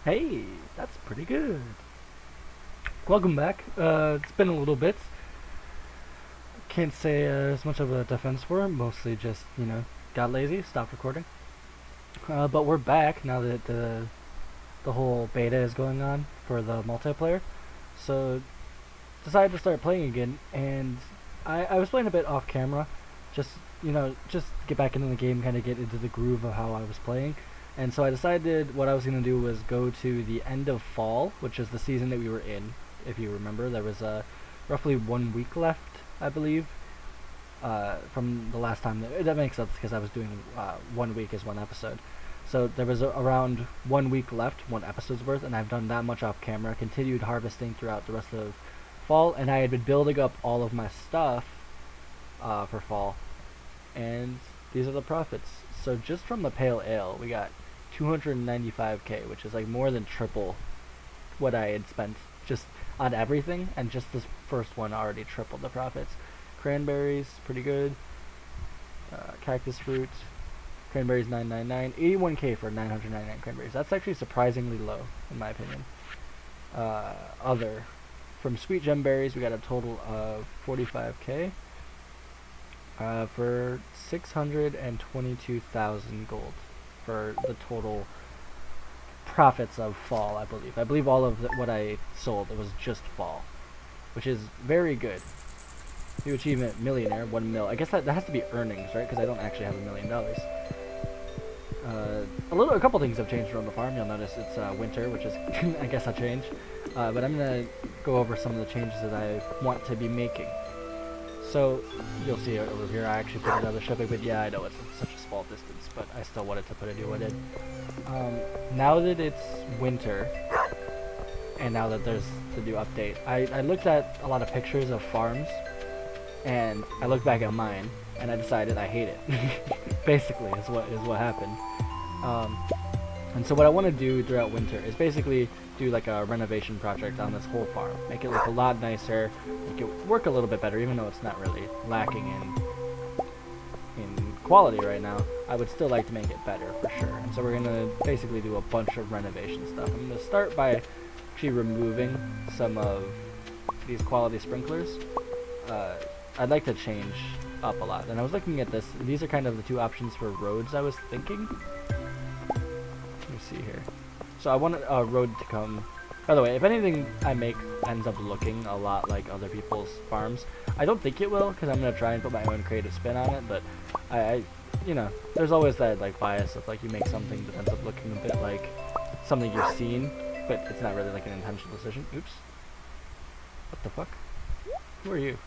Hey, that's pretty good. Welcome back. It's been a little bit. Can't say as much of a defense for it. Mostly just, got lazy, stopped recording. But we're back now that the whole beta is going on for the multiplayer. So, decided to start playing again, and I was playing a bit off camera. Just, just get back into the game, kind of get into the groove of how I was playing. And so I decided what I was going to do was go to the end of fall, which is the season that we were in. If you remember, there was roughly 1 week left, I believe, from the last time. That makes sense because I was doing 1 week is one episode. So there was around 1 week left, one episode's worth, and I've done that much off camera, continued harvesting throughout the rest of fall, and I had been building up all of my stuff for fall. And these are the profits. So just from the pale ale, we got 295k, which is like more than triple what I had spent just on everything, and just this first one already tripled the profits. Cranberries, pretty good. Cactus fruit, cranberries 999, 81k for 999 cranberries. That's actually surprisingly low, in my opinion. Other, from sweet gem berries, we got a total of 45k. For 622,000 gold for the total profits of fall, I believe. I believe all of what I sold, it was just fall, which is very good. New achievement, millionaire, 1 mil. I guess that has to be earnings, right? Because I don't actually have $1 million. A couple things have changed around the farm. You'll notice it's winter, which is, I guess, a change. But I'm gonna go over some of the changes that I want to be making. So, you'll see it over here, I actually put another shipping, but yeah, I know it's such a small distance, but I still wanted to put a new one in. Now that it's winter, and now that there's the new update, I looked at a lot of pictures of farms, and I looked back at mine, and I decided I hate it. Basically, is what happened. And so what I want to do throughout winter is basically do like a renovation project on this whole farm. Make it look a lot nicer, make it work a little bit better, even though it's not really lacking in quality right now. I would still like to make it better for sure. And so we're going to basically do a bunch of renovation stuff. I'm going to start by actually removing some of these quality sprinklers. I'd like to change up a lot. And I was looking at this. These are kind of the two options for roads I was thinking. Let me see here. So I want a road to come. By the way, if anything I make ends up looking a lot like other people's farms, I don't think it will, because I'm going to try and put my own creative spin on it, but there's always that like bias of like you make something that ends up looking a bit like something you've seen, but it's not really like an intentional decision. Oops. What the fuck? Who are you?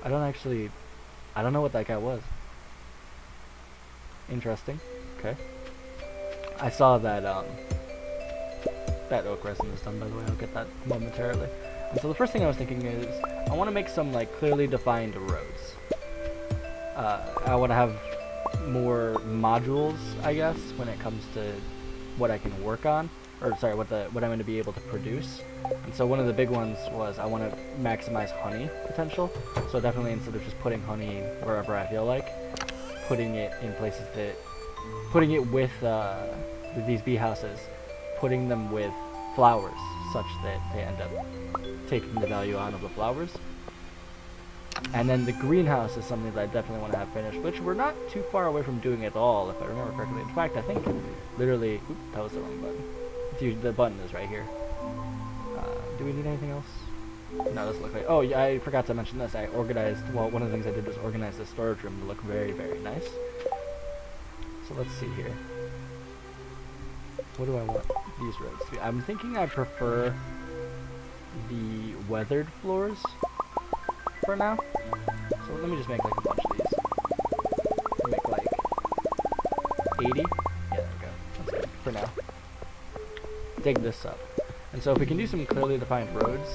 I don't know what that guy was. Interesting. Okay. I saw that that oak resin is done, by the way. I'll get that momentarily. And so the first thing I was thinking is I want to make some like clearly defined roads. I want to have more modules, I guess, when it comes to what I can work on, or sorry, what I'm going to be able to produce. And so one of the big ones was I want to maximize honey potential. So definitely instead of just putting honey wherever I feel like, putting it in places that, putting it with these bee houses, putting them with flowers such that they end up taking the value out of the flowers. And then the greenhouse is something that I definitely want to have finished, which we're not too far away from doing at all, if I remember correctly. In fact, I think literally, oop, that was the wrong button. Dude, the button is right here. Do we need anything else? No, it doesn't look like. Oh, yeah, I forgot to mention this. I organized. Well, one of the things I did was organize the storage room to look very, very nice. So let's see here. What do I want these roads to be? I'm thinking I prefer the weathered floors for now. So let me just make like a bunch of these. I'll make like 80. Yeah, there we go. That's good for now. Dig this up. And so if we can do some clearly defined roads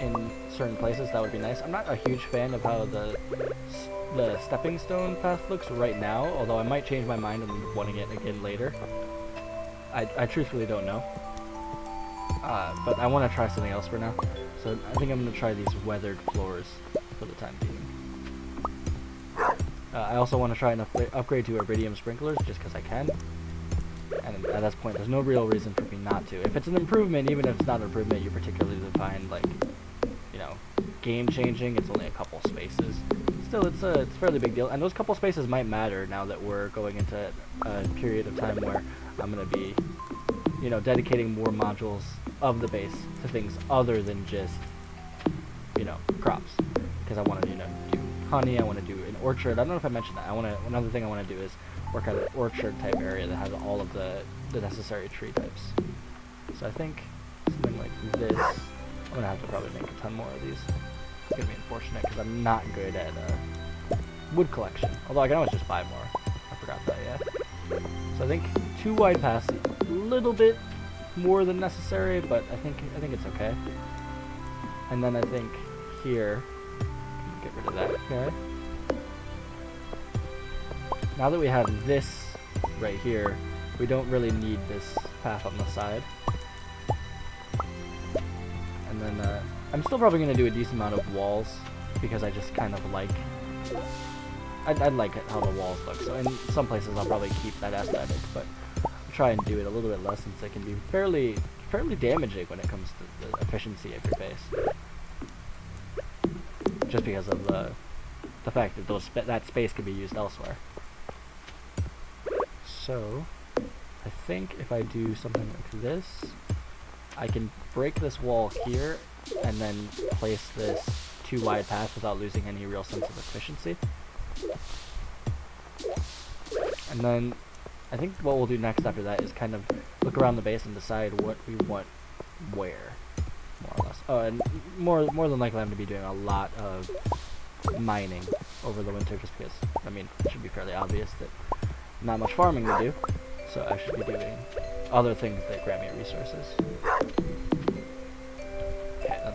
in certain places, that would be nice. I'm not a huge fan of how the stepping stone path looks right now, although I might change my mind and wanting it again later. I truthfully don't know. But I want to try something else for now. So I think I'm going to try these weathered floors for the time being. I also want to try and upgrade to iridium sprinklers just because I can. And at this point, there's no real reason for me not to. If it's an improvement, even if it's not an improvement you particularly define, like, you know, game-changing, it's only a couple spaces. Still, it's a fairly big deal. And those couple spaces might matter now that we're going into a period of time where I'm going to be, you know, dedicating more modules of the base to things other than just, you know, crops. Because I want to, you know, do honey, I want to do an orchard. I don't know if I mentioned that. Another thing I want to do is work on an orchard type area that has all of the necessary tree types. So I think something like this, I'm going to have to probably make a ton more of these. It's going to be unfortunate because I'm not good at wood collection. Although I can always just buy more. I forgot that, yeah. So I think 2 wide paths, a little bit more than necessary, but I think it's okay. And then I think here, get rid of that guy. Now that we have this right here, we don't really need this path on the side. And then I'm still probably going to do a decent amount of walls, because I just kind of like, I like how the walls look. So in some places I'll probably keep that aesthetic, but I'll try and do it a little bit less, since it can be fairly damaging when it comes to the efficiency of your base. Just because of the fact that that space can be used elsewhere. So, I think if I do something like this, I can break this wall here and then place this 2 wide path without losing any real sense of efficiency. And then I think what we'll do next after that is kind of look around the base and decide what we want where, more or less. Oh, and more than likely I'm going to be doing a lot of mining over the winter, just because, I mean, it should be fairly obvious that not much farming to do, so I should be doing other things that grant me resources. Okay,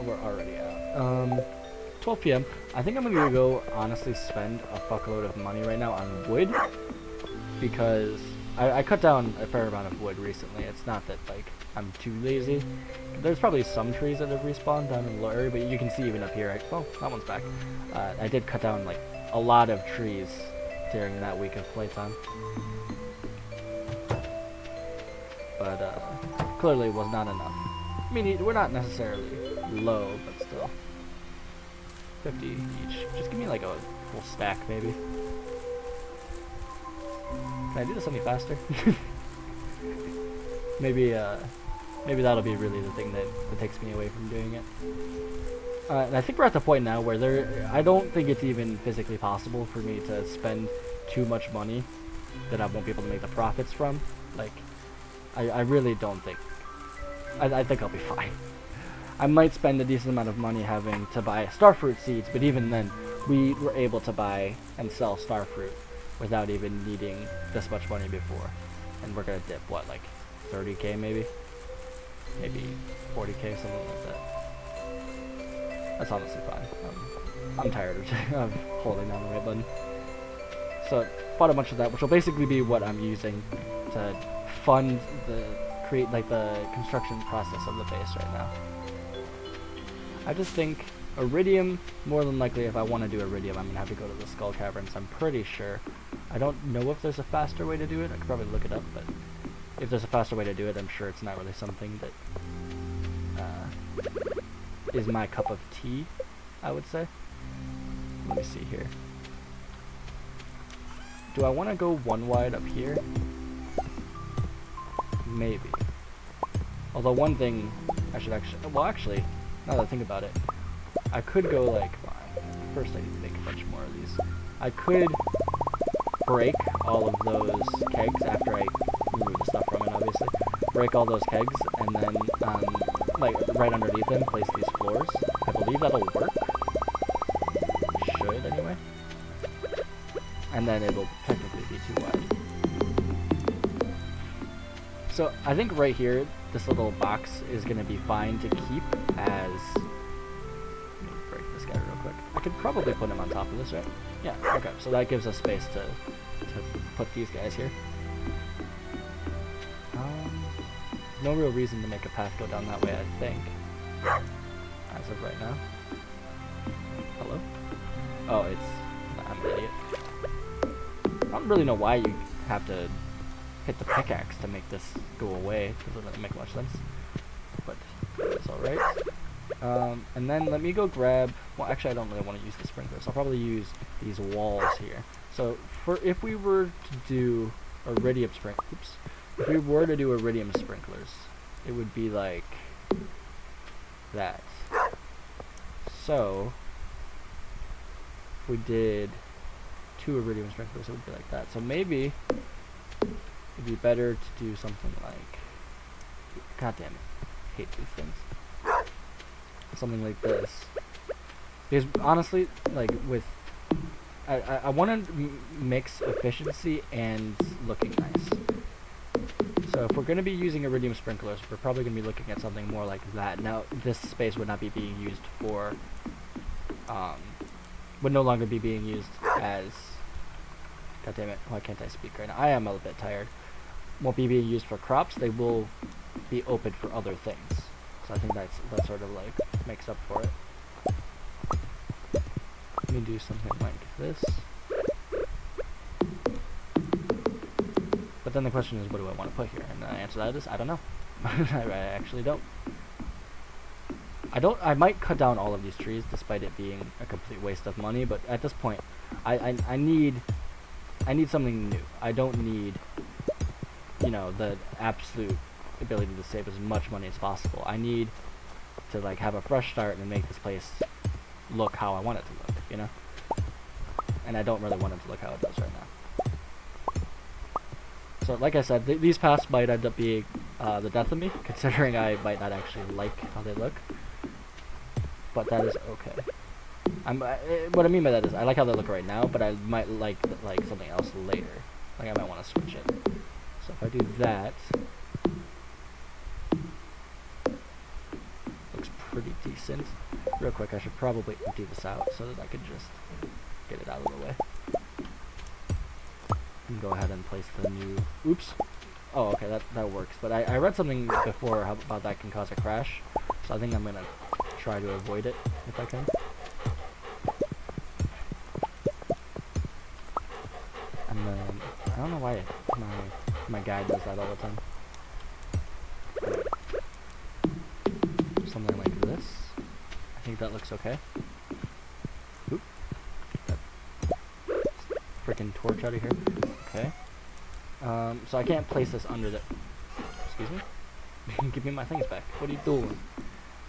we're already out. 12 p.m. I think I'm gonna go honestly spend a fuckload of money right now on wood, because I cut down a fair amount of wood recently. It's not that, like, I'm too lazy. There's probably some trees that have respawned down in the low area, but you can see even up here, oh, that one's back. I did cut down, like, a lot of trees during that week of playtime. But, clearly was not enough. I mean, we're not necessarily low, but still. 50 each. Just give me, like, a full stack, maybe. Can I do this any faster? Maybe that'll be really the thing that takes me away from doing it. And I think we're at the point now where I don't think it's even physically possible for me to spend too much money that I won't be able to make the profits from. Like, I really don't think. I think I'll be fine. I might spend a decent amount of money having to buy starfruit seeds, but even then, we were able to buy and sell starfruit without even needing this much money before. And we're gonna dip, what, like 30k maybe? Maybe 40k, something like that. That's honestly fine. I'm tired of holding down the right button. So, bought a bunch of that, which will basically be what I'm using to fund create the construction process of the base right now. I just think iridium, more than likely if I want to do iridium, I'm going to have to go to the Skull Caverns, I'm pretty sure. I don't know if there's a faster way to do it, I could probably look it up, but if there's a faster way to do it, I'm sure it's not really something that is my cup of tea, I would say. Let me see here. Do I want to go 1 wide up here? Maybe. Although one thing I should actually, now that I think about it, I could go like, first I need to make a bunch more of these. I could break all of those kegs after I remove the stuff from it, obviously. Break all those kegs, and then, like, right underneath them, place these floors. I believe that'll work. Should, anyway. And then it'll technically be 2 wide. So, I think right here, this little box is going to be fine to keep as... Let me break this guy real quick. I could probably put him on top of this, right? Yeah, okay. So that gives us space to put these guys here. No real reason to make a path go down that way, I think. As of right now. Hello? Oh, I'm an idiot. I don't really know why you have to hit the pickaxe to make this go away. Doesn't make much sense. But it's alright. And then let me go grab... Well, actually, I don't really want to use the sprinklers. I'll probably use these walls here. So, if we were to do iridium sprinklers... Oops. If we were to do iridium sprinklers, it would be like that. So, if we did 2 iridium sprinklers, it would be like that. So maybe it'd be better to do something like... God damn it. I hate these things. Something like this. Because honestly, like with... I want to mix efficiency and looking nice. So if we're going to be using iridium sprinklers, we're probably going to be looking at something more like that. Now, this space would not be being used for... would no longer be being used as... God damn it, why can't I speak right now? I am a little bit tired. Won't be being used for crops, they will be open for other things. So I think that sort of like makes up for it. Let me do something like this. But then the question is, what do I want to put here? And the answer to that is, I don't know. I actually don't. I might cut down all of these trees, despite it being a complete waste of money. But at this point, I need something new. I don't need, you know, the absolute ability to save as much money as possible. I need to like have a fresh start and make this place look how I want it to look, you know? And I don't really want it to look how it does right now. So like I said, these paths might end up being the death of me, considering I might not actually like how they look. But that is okay. What I mean by that is, I like how they look right now, but I might like something else later. Like I might want to switch it. So if I do that, looks pretty decent. Real quick, I should probably empty this out so that I can just get it out of the way. And go ahead and place the new... Oops. Oh, okay, that works. But I read something before about that can cause a crash, so I think I'm gonna try to avoid it if I can. And then I don't know why my guide does that all the time. Something like this. I think that looks okay. Oop. Freaking torch out of here. Okay. So I can't place this under the... Excuse me? Give me my things back. What are you doing?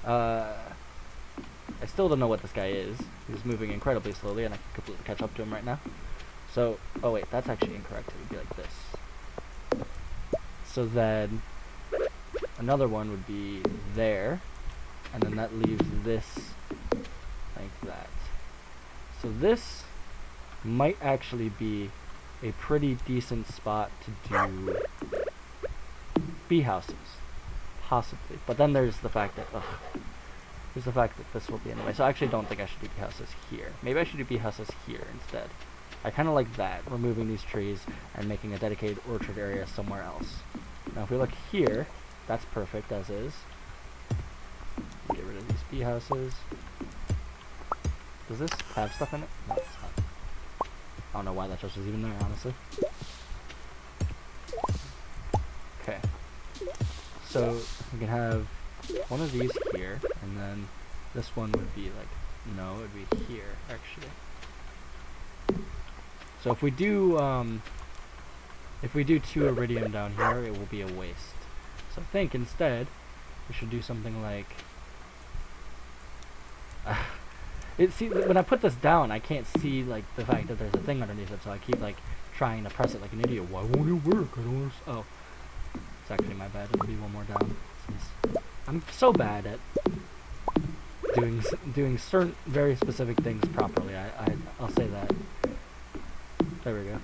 I still don't know what this guy is. He's moving incredibly slowly, and I can completely catch up to him right now. So, oh wait, that's actually incorrect. It would be like this. So then, another one would be there, and then that leaves this like that. So this might actually be a pretty decent spot to do bee houses, possibly. But then there's the fact that this will be in the way. So I actually don't think I should do bee houses here. Maybe I should do bee houses here instead. I kind of like that, removing these trees and making a dedicated orchard area somewhere else. Now if we look here, that's perfect as is. Get rid of these bee houses. Does this have stuff in it? No, it's not. I don't know why that just was even there, honestly. Okay. So we can have one of these here, and then this one would be like, no, it would be here, actually. So if we do 2 iridium down here, it will be a waste. So I think instead we should do something like when I put this down, I can't see like the fact that there's a thing underneath it, so I keep like trying to press it like an idiot. Why won't it work? I don't understand. Oh, it's actually my bad. It'll be one more down. Since I'm so bad at doing certain very specific things properly. I'll say that. There we go.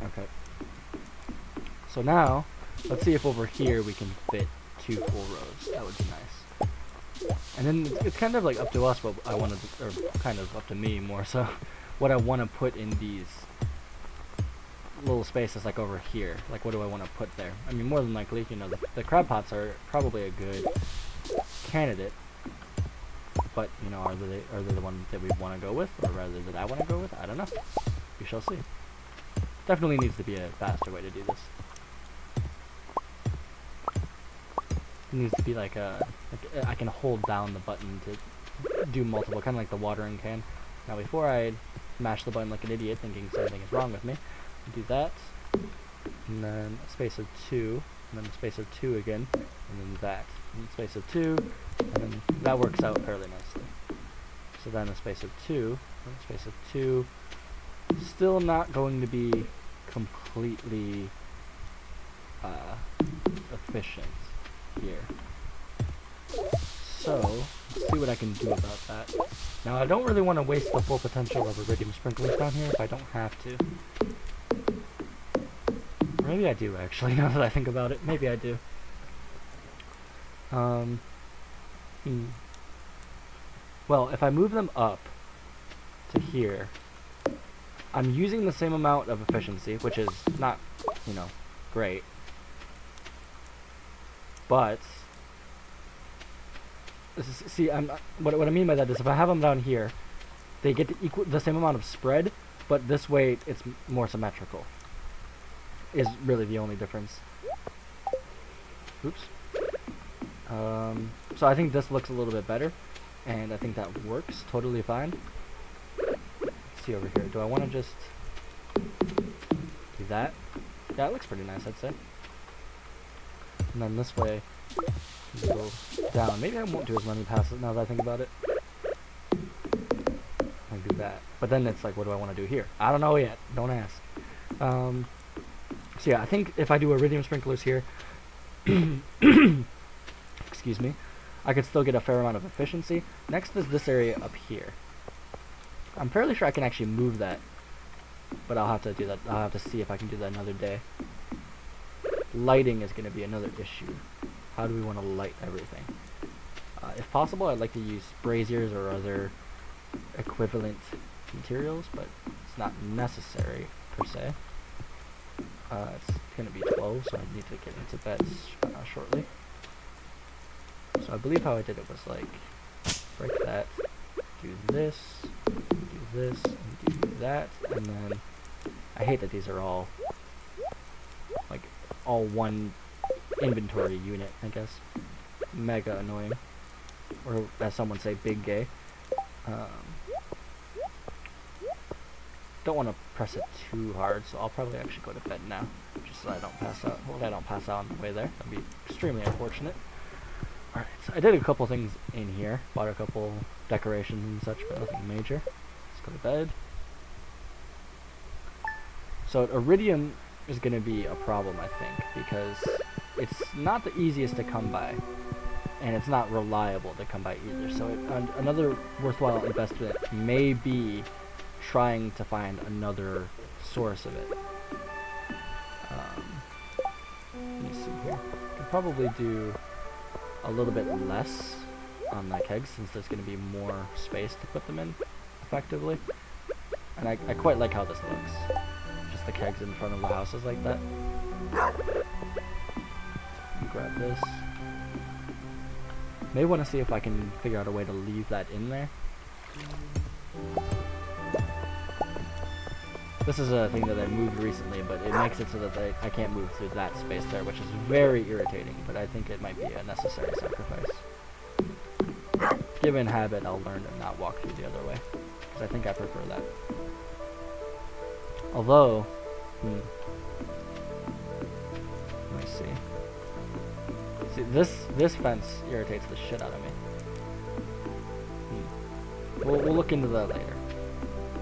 Okay. So now, let's see if over here we can fit 2 full rows. That would be nice. And then it's kind of like up to us what I want to, or kind of up to me more so, what I want to put in these little spaces like over here. Like what do I want to put there? I mean, more than likely, you know, the crab pots are probably a good candidate. But, you know, are they the one that we want to go with, or rather that I want to go with? I don't know. We shall see. Definitely needs to be a faster way to do this. It needs to be like I can hold down the button to do multiple, kind of like the watering can. Now before I mash the button like an idiot thinking something is wrong with me, do that, and then a space of 2, and then a space of 2 again, and then that, and a space of 2, and then that works out fairly nicely. So then a space of 2, and a space of 2, still not going to be completely efficient here. So, let's see what I can do about that. Now, I don't really want to waste the full potential of iridium sprinklers down here if I don't have to. Or maybe I do, actually, now that I think about it. Maybe I do. Well, if I move them up to here, I'm using the same amount of efficiency, which is not, you know, great. But see, what I mean by that is if I have them down here, they get the same amount of spread, but this way it's more symmetrical. Is really the only difference. Oops. So I think this looks a little bit better, and I think that works totally fine. Let's see over here. Do I want to just do that? Yeah, it looks pretty nice, I'd say. And then this way, go down. Maybe I won't do as many passes now that I think about it. I do that. But then it's like, what do I want to do here? I don't know yet. Don't ask. So yeah, I think if I do iridium sprinklers here, excuse me, I could still get a fair amount of efficiency. Next is this area up here. I'm fairly sure I can actually move that, but I'll have to do that. I'll have to see if I can do that another day. Lighting is going to be another issue. How do we want to light everything? If possible, I'd like to use braziers or other equivalent materials, but it's not necessary per se. It's going to be 12, so I need to get into bed shortly. So I believe how I did it was like, break that, do this, and do that, and then I hate that these are all like all one inventory unit, I guess. Mega annoying. Or as someone say, big gay. Don't want to press it too hard, so I'll probably actually go to bed now, just so I don't pass out. Well, I don't pass out on the way there. That'd be extremely unfortunate. Alright, so I did a couple things in here. Bought a couple decorations and such, but nothing major. Let's go to bed. So iridium is going to be a problem, I think, because it's not the easiest to come by, and it's not reliable to come by either. So another worthwhile investment may be trying to find another source of it. Let me see here. I could probably do a little bit less on the kegs since there's going to be more space to put them in effectively. And I quite like how this looks. Just the kegs in front of the houses like that. Grab this. May want to see if I can figure out a way to leave that in there. This is a thing that I moved recently, but it makes it so that I can't move through that space there, which is very irritating, but I think it might be a necessary sacrifice. Given habit, I'll learn to not walk through the other way, because I think I prefer that. Although, let me see. See, this fence irritates the shit out of me. We'll look into that later.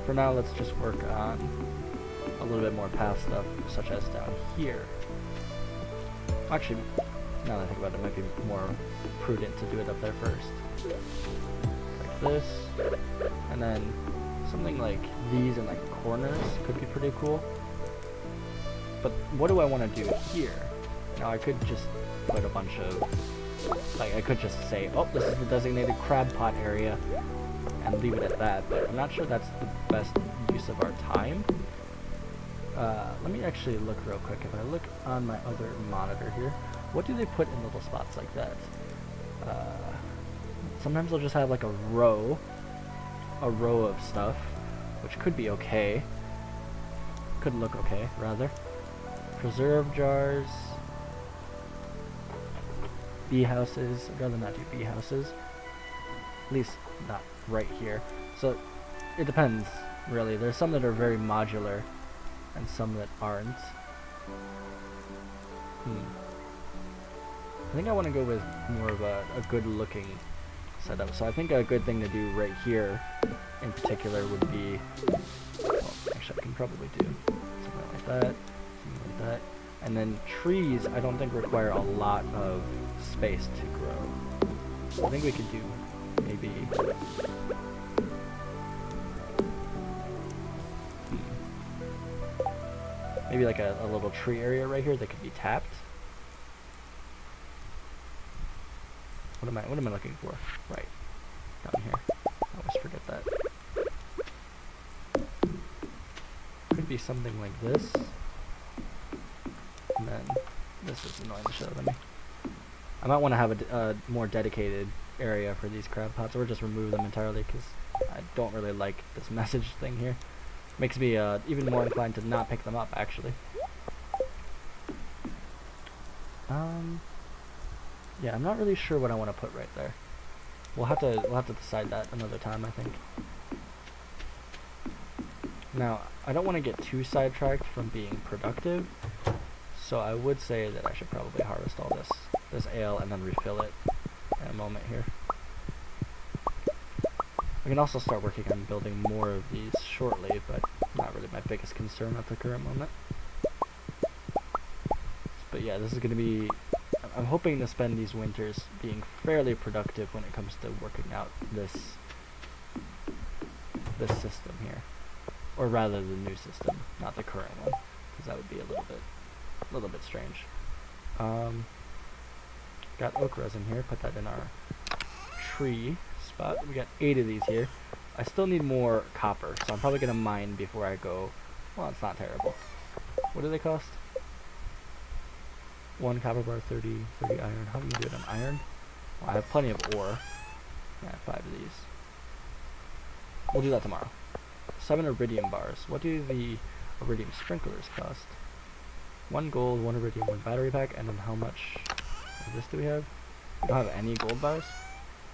For now, let's just work on a little bit more path stuff, such as down here. Actually, now that I think about it, it might be more prudent to do it up there first. Like this. And then something like these in like corners could be pretty cool. But what do I want to do here? Now I could just put a bunch of, like I could just say, oh, this is the designated crab pot area, and leave it at that, but I'm not sure that's the best use of our time. Let me actually look real quick. If I look on my other monitor here, what do they put in little spots like that? Sometimes they'll just have like a row of stuff, which could be okay. Could look okay, rather. Preserve jars. bee houses. I'd rather not do bee houses. At least not right here. So it depends, really. There's some that are very modular and some that aren't. I think I want to go with more of a good looking setup. So I think a good thing to do right here in particular would be, well, actually I can probably do something like that, and then trees I don't think require a lot of space to grow. So I think we could do maybe maybe like a little tree area right here that could be tapped. What am I looking for? Right. Down here. I always forget that. Could be something like this. And then this is annoying the shit out of me. I might want to have a more dedicated area for these crab pots, or just remove them entirely, because I don't really like this message thing here. Makes me even more inclined to not pick them up, actually. Yeah, I'm not really sure what I want to put right there. We'll have to decide that another time, I think. Now, I don't want to get too sidetracked from being productive, so I would say that I should probably harvest all this ale and then refill it in a moment here. I can also start working on building more of these shortly, but not really my biggest concern at the current moment. But yeah, this is going to be... I'm hoping to spend these winters being fairly productive when it comes to working out this system here. Or rather the new system, not the current one, because that would be a little bit strange. Got oak resin here, put that in our tree spot. We got 8 of these here. I still need more copper, so I'm probably going to mine before I go. Well, it's not terrible. What do they cost? 1 copper bar, 30 iron. How do you do it on iron? Well, I have plenty of ore. Yeah, 5 of these. We'll do that tomorrow. 7 iridium bars. What do the iridium sprinklers cost? 1 gold, 1 iridium, 1 battery pack, and then how much of this do we have? We don't have any gold bars?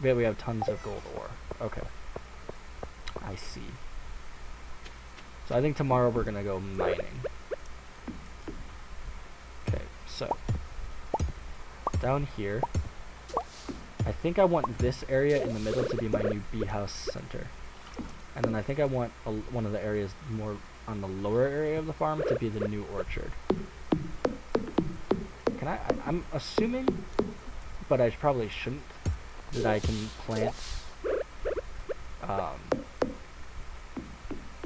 Yeah, we have tons of gold ore. Okay. I see. So I think tomorrow we're gonna go mining. Okay, so down here, I think I want this area in the middle to be my new bee house center. And then I think I want one of the areas more on the lower area of the farm to be the new orchard. I'm assuming, but I probably shouldn't, that I can plant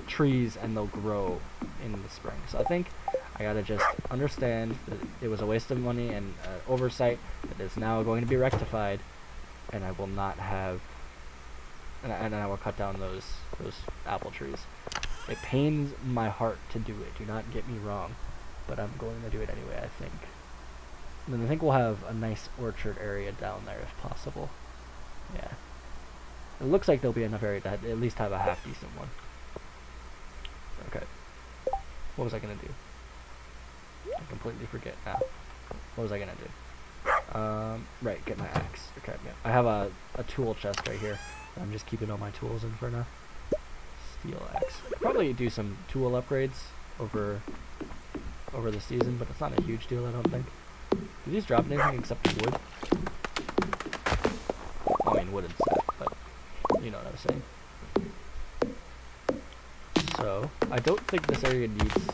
trees and they'll grow in the spring. So I think I gotta just understand that it was a waste of money and oversight that is now going to be rectified, and I will not have, and I will cut down those apple trees. It pains my heart to do it, do not get me wrong, but I'm going to do it anyway, I think. And then I think we'll have a nice orchard area down there if possible. Yeah. It looks like there'll be enough area to at least have a half decent one. Okay. What was I gonna do? I completely forget now. What was I gonna do? Right, get my axe. Okay, yeah. I have a tool chest right here. I'm just keeping all my tools in for now. Steel axe. Probably do some tool upgrades over the season, but it's not a huge deal, I don't think. Do these drop anything except wood? I mean, wood and stuff, but you know what I'm saying. So, I don't think this area needs,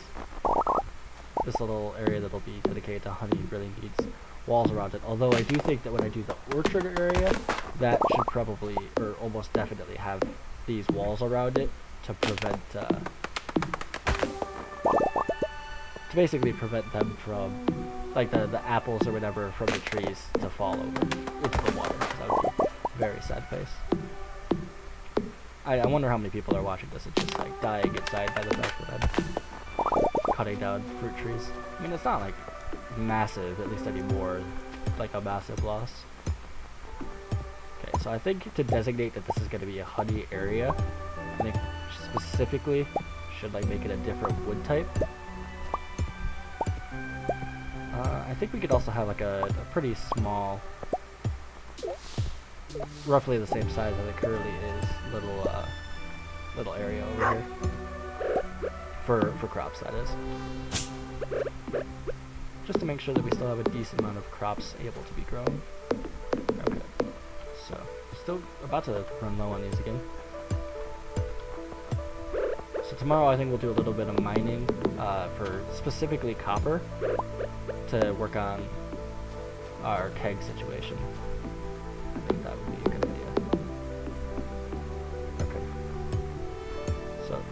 this little area that'll be dedicated to honey really needs walls around it. Although I do think that when I do the orchard area, that should probably, or almost definitely have these walls around it to prevent, to basically prevent them from, like the apples or whatever from the trees to fall over into the water. That would be a very sad face. I wonder how many people are watching this and just like dying inside by the fact that I'm cutting down fruit trees. I mean, it's not like massive, at least anymore, like a massive loss. Okay, so I think to designate that this is going to be a honey area, I think specifically should like make it a different wood type. I think we could also have like a pretty small roughly the same size as it currently is. Little area over here for crops, that is. Just to make sure that we still have a decent amount of crops able to be grown. Okay, so still about to run low on these again. So tomorrow I think we'll do a little bit of mining for specifically copper to work on our keg situation. I think that would be a good idea. Okay. So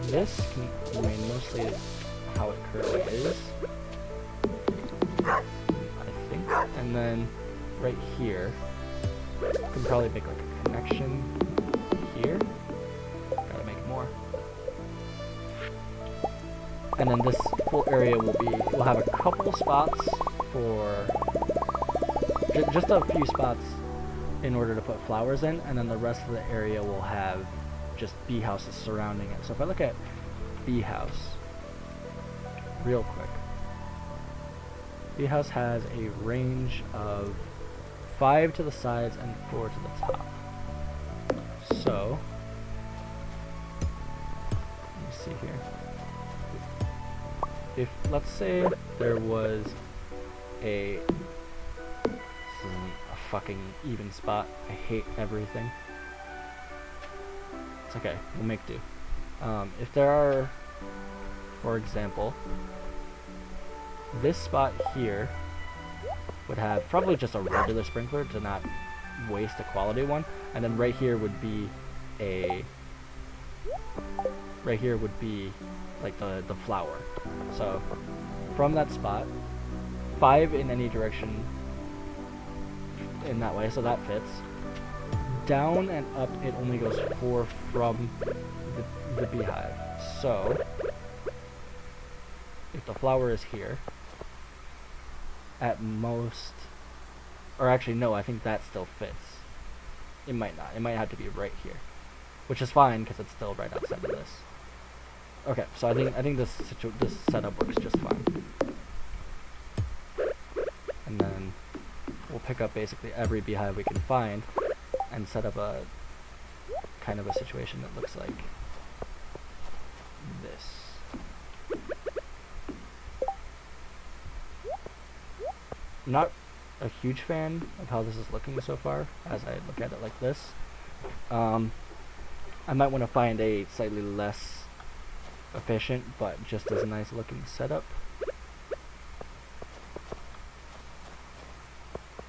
this can remain mostly how it currently is, I think. And then right here, we can probably make like a connection here. Gotta make more. And then this whole area we'll have a couple spots for just a few spots in order to put flowers in, and then the rest of the area will have just bee houses surrounding it. So if I look at bee house real quick, bee house has a range of 5 to the sides and 4 to the top. So let me see here. If let's say there was a fucking even spot. I hate everything. It's okay, we'll make do. If there are, for example, this spot here would have probably just a regular sprinkler to not waste a quality one, and then right here would be like the flower. So from that spot, 5 in any direction in that way, so that fits. Down and up, it only goes 4 from the beehive. So if the flower is here, at most, or actually no, I think that still fits. It might not. It might have to be right here, which is fine because it's still right outside of this. Okay, so I think this setup works just fine. And then we'll pick up basically every beehive we can find and set up a kind of a situation that looks like this. I'm not a huge fan of how this is looking so far as I look at it like this. I might want to find a slightly less efficient but just as nice looking setup.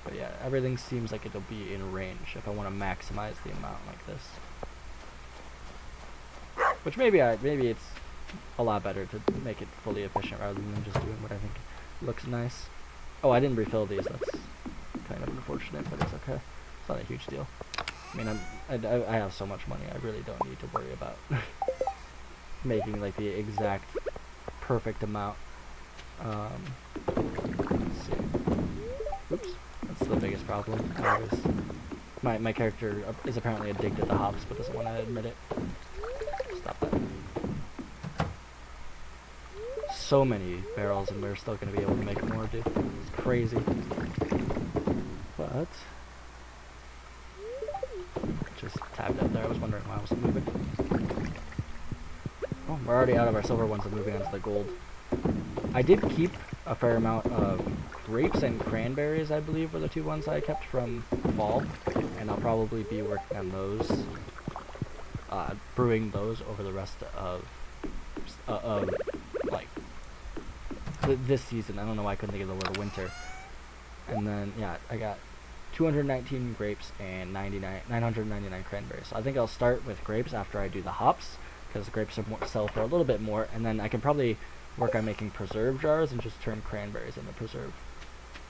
But yeah, everything seems like it'll be in range if I want to maximize the amount like this. Which maybe it's a lot better to make it fully efficient rather than just doing what I think looks nice. Oh, I didn't refill these. That's kind of unfortunate, but it's okay. It's not a huge deal. I mean, I have so much money, I really don't need to worry about making like the exact perfect amount. Let's see. Oops, that's the biggest problem. My character is apparently addicted to hops, but doesn't want to admit it. Stop that. So many barrels, and we're still going to be able to make more, dude. It's crazy. But just tabbed out there. I was wondering why I wasn't moving. Oh, we're already out of our silver ones and moving on to the gold. I did keep a fair amount of grapes and cranberries, I believe, were the 2 ones I kept from fall, and I'll probably be working on those, brewing those over the rest of like this season. I don't know why I couldn't think of the word winter. And then yeah, I got 219 grapes and 999 cranberries. So I think I'll start with grapes after I do the hops, because the grapes sell for a little bit more, and then I can probably work on making preserve jars and just turn cranberries into preserve,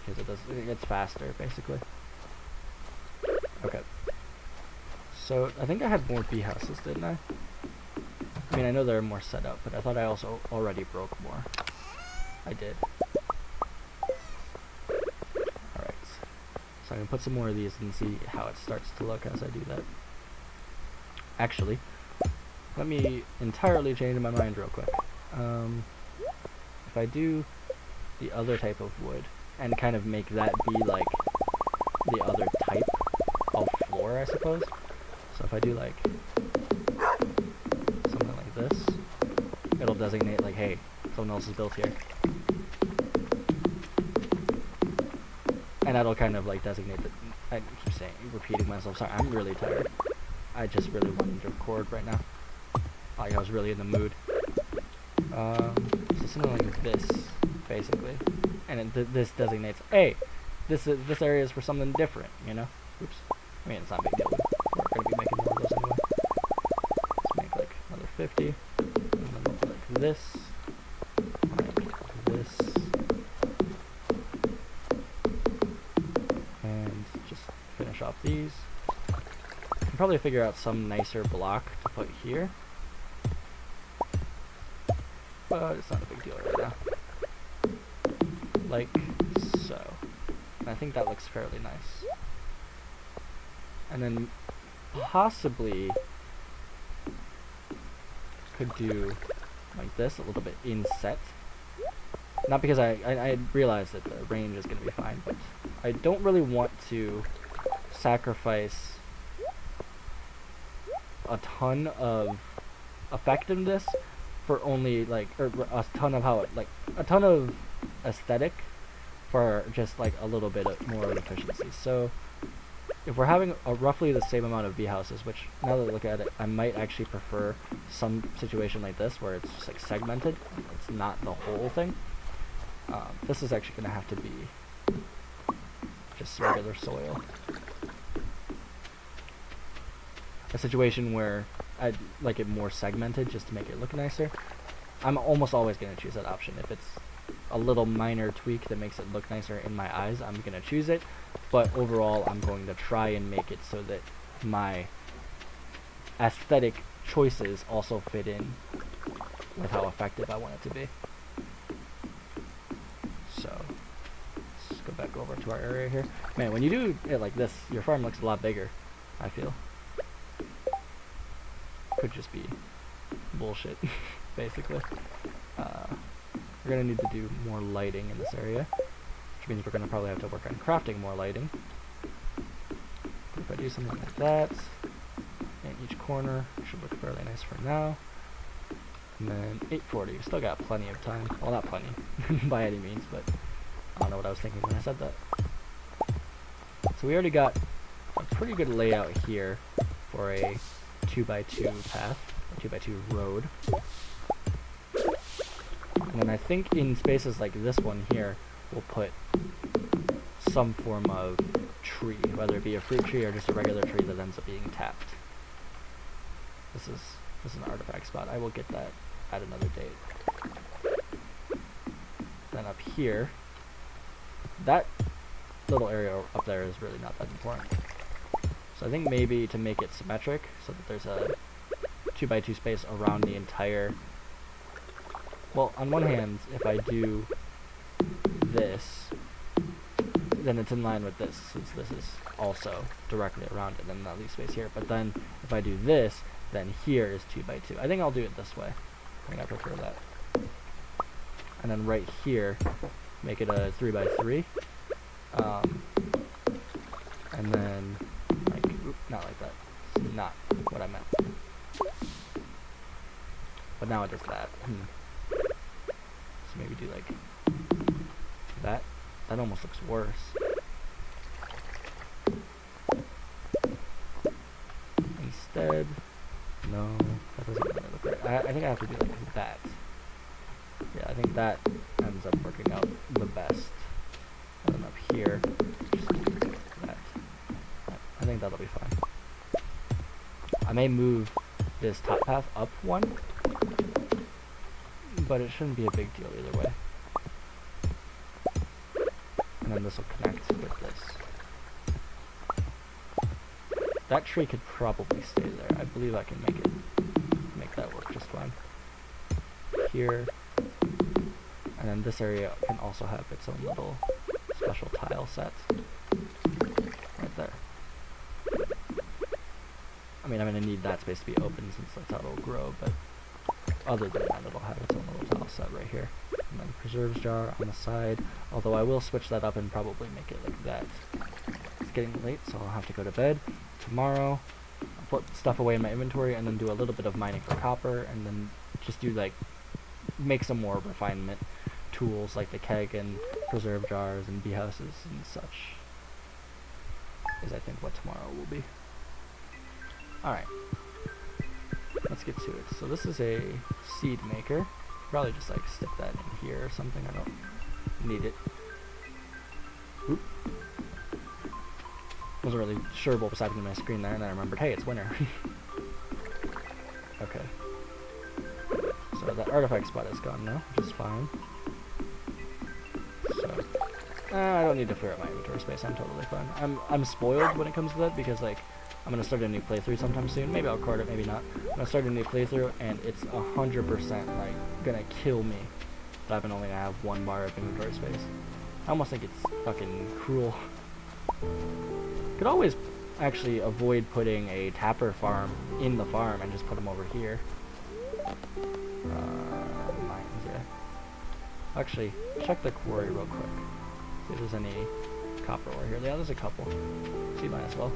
because it gets faster basically. Okay. So I think I had more bee houses, didn't I? I mean, I know they're more set up, but I thought I also already broke more. I did. Alright. So I'm going to put some more of these and see how it starts to look as I do that. Actually, let me entirely change my mind real quick. If I do the other type of wood and kind of make that be like the other type, I'll I suppose. So if I do like something like this, it'll designate like, hey, someone else is built here. And that'll kind of like designate that. I keep saying, repeating myself, sorry, I'm really tired. I just really wanted to record right now. Like I was really in the mood. So something like this, basically. And this designates, hey, this area is for something different, you know? Oops. I mean, it's not a big deal. We're going to be making more of those anyway. Let's make like another 50. And then we'll put like this. Like this. And just finish off these. Can probably figure out some nicer block to put here. But it's not a big deal right now. Like so. And I think that looks fairly nice. And then possibly could do like this, a little bit inset. Not because I realize that the range is going to be fine, but I don't really want to sacrifice a ton of effectiveness for only like, or a ton of how it, like, a ton of aesthetic for just like a little bit more efficiency. So if we're having roughly the same amount of bee houses, which now that I look at it, I might actually prefer some situation like this where it's just like segmented, it's not the whole thing. This is actually going to have to be just regular soil. A situation where I'd like it more segmented just to make it look nicer. I'm almost always going to choose that option. If it's a little minor tweak that makes it look nicer in my eyes, I'm going to choose it. But overall, I'm going to try and make it so that my aesthetic choices also fit in with how effective I want it to be. So, let's go back over to our area here. Man, when you do it like this, your farm looks a lot bigger, I feel. Could just be bullshit, basically. We're going to need to do more lighting in this area, which means we're going to probably have to work on crafting more lighting. But if I do something like that, in each corner, it should look fairly nice for now. And then 840, we still got plenty of time. Well, not plenty, by any means, but I don't know what I was thinking when I said that. So we already got a pretty good layout here for a 2x2 path, a 2x2 road. And then I think in spaces like this one here, we'll put some form of tree, whether it be a fruit tree or just a regular tree that ends up being tapped. This is an artifact spot. I will get that at another date. Then up here, that little area up there is really not that important. So I think maybe to make it symmetric, so that there's a 2x2 space around the entire. Well, on one hand, if I do this, then it's in line with this, since this is also directly around it, and that leaves space here. But then, if I do this, then here is 2x2. I think I'll do it this way. I think I prefer that. And then right here, make it a 3x3. And then, like, not like that. It's not what I meant. But now it does that. So maybe do like that. That almost looks worse. Instead, no, that doesn't really look right. I think I have to do like that. Yeah, I think that ends up working out the best. And then up here, just do that. I think that'll be fine. I may move this top path up one, but it shouldn't be a big deal either way. And then this will connect with this. That tree could probably stay there. I believe I can make that work just fine. Here, and then this area can also have its own little special tile set right there. I mean, I'm gonna need that space to be open since that's how it'll grow, but other than that, it'll have its own little tile set right here. And then preserves jar on the side, although I will switch that up and probably make it like that. It's getting late, so I'll have to go to bed. tomorrow, I'll put stuff away in my inventory, and then do a little bit of mining for copper, and then just do like make some more refinement tools like the keg and preserve jars and bee houses and such. Is I think what tomorrow will be. Alright. Let's get to it. So this is a seed maker. Probably just like stick that in here or something. I don't need it. Oop. Wasn't really sure what was happening to my screen there, and then I remembered, hey, it's winter. Okay. So that artifact spot is gone now, which is fine. So I don't need to clear up my inventory space. I'm totally fine. I'm spoiled when it comes to that because like I'm gonna start a new playthrough sometime soon. Maybe I'll record it, maybe not. I'm gonna start a new playthrough, and it's 100% like gonna kill me that I've been only gonna have 1 bar of inventory space. I almost think it's fucking cruel. Could always actually avoid putting a tapper farm in the farm and just put them over here. Mines, yeah. Actually, check the quarry real quick. See if there's any copper ore here. Yeah, there's a couple. So you might as well.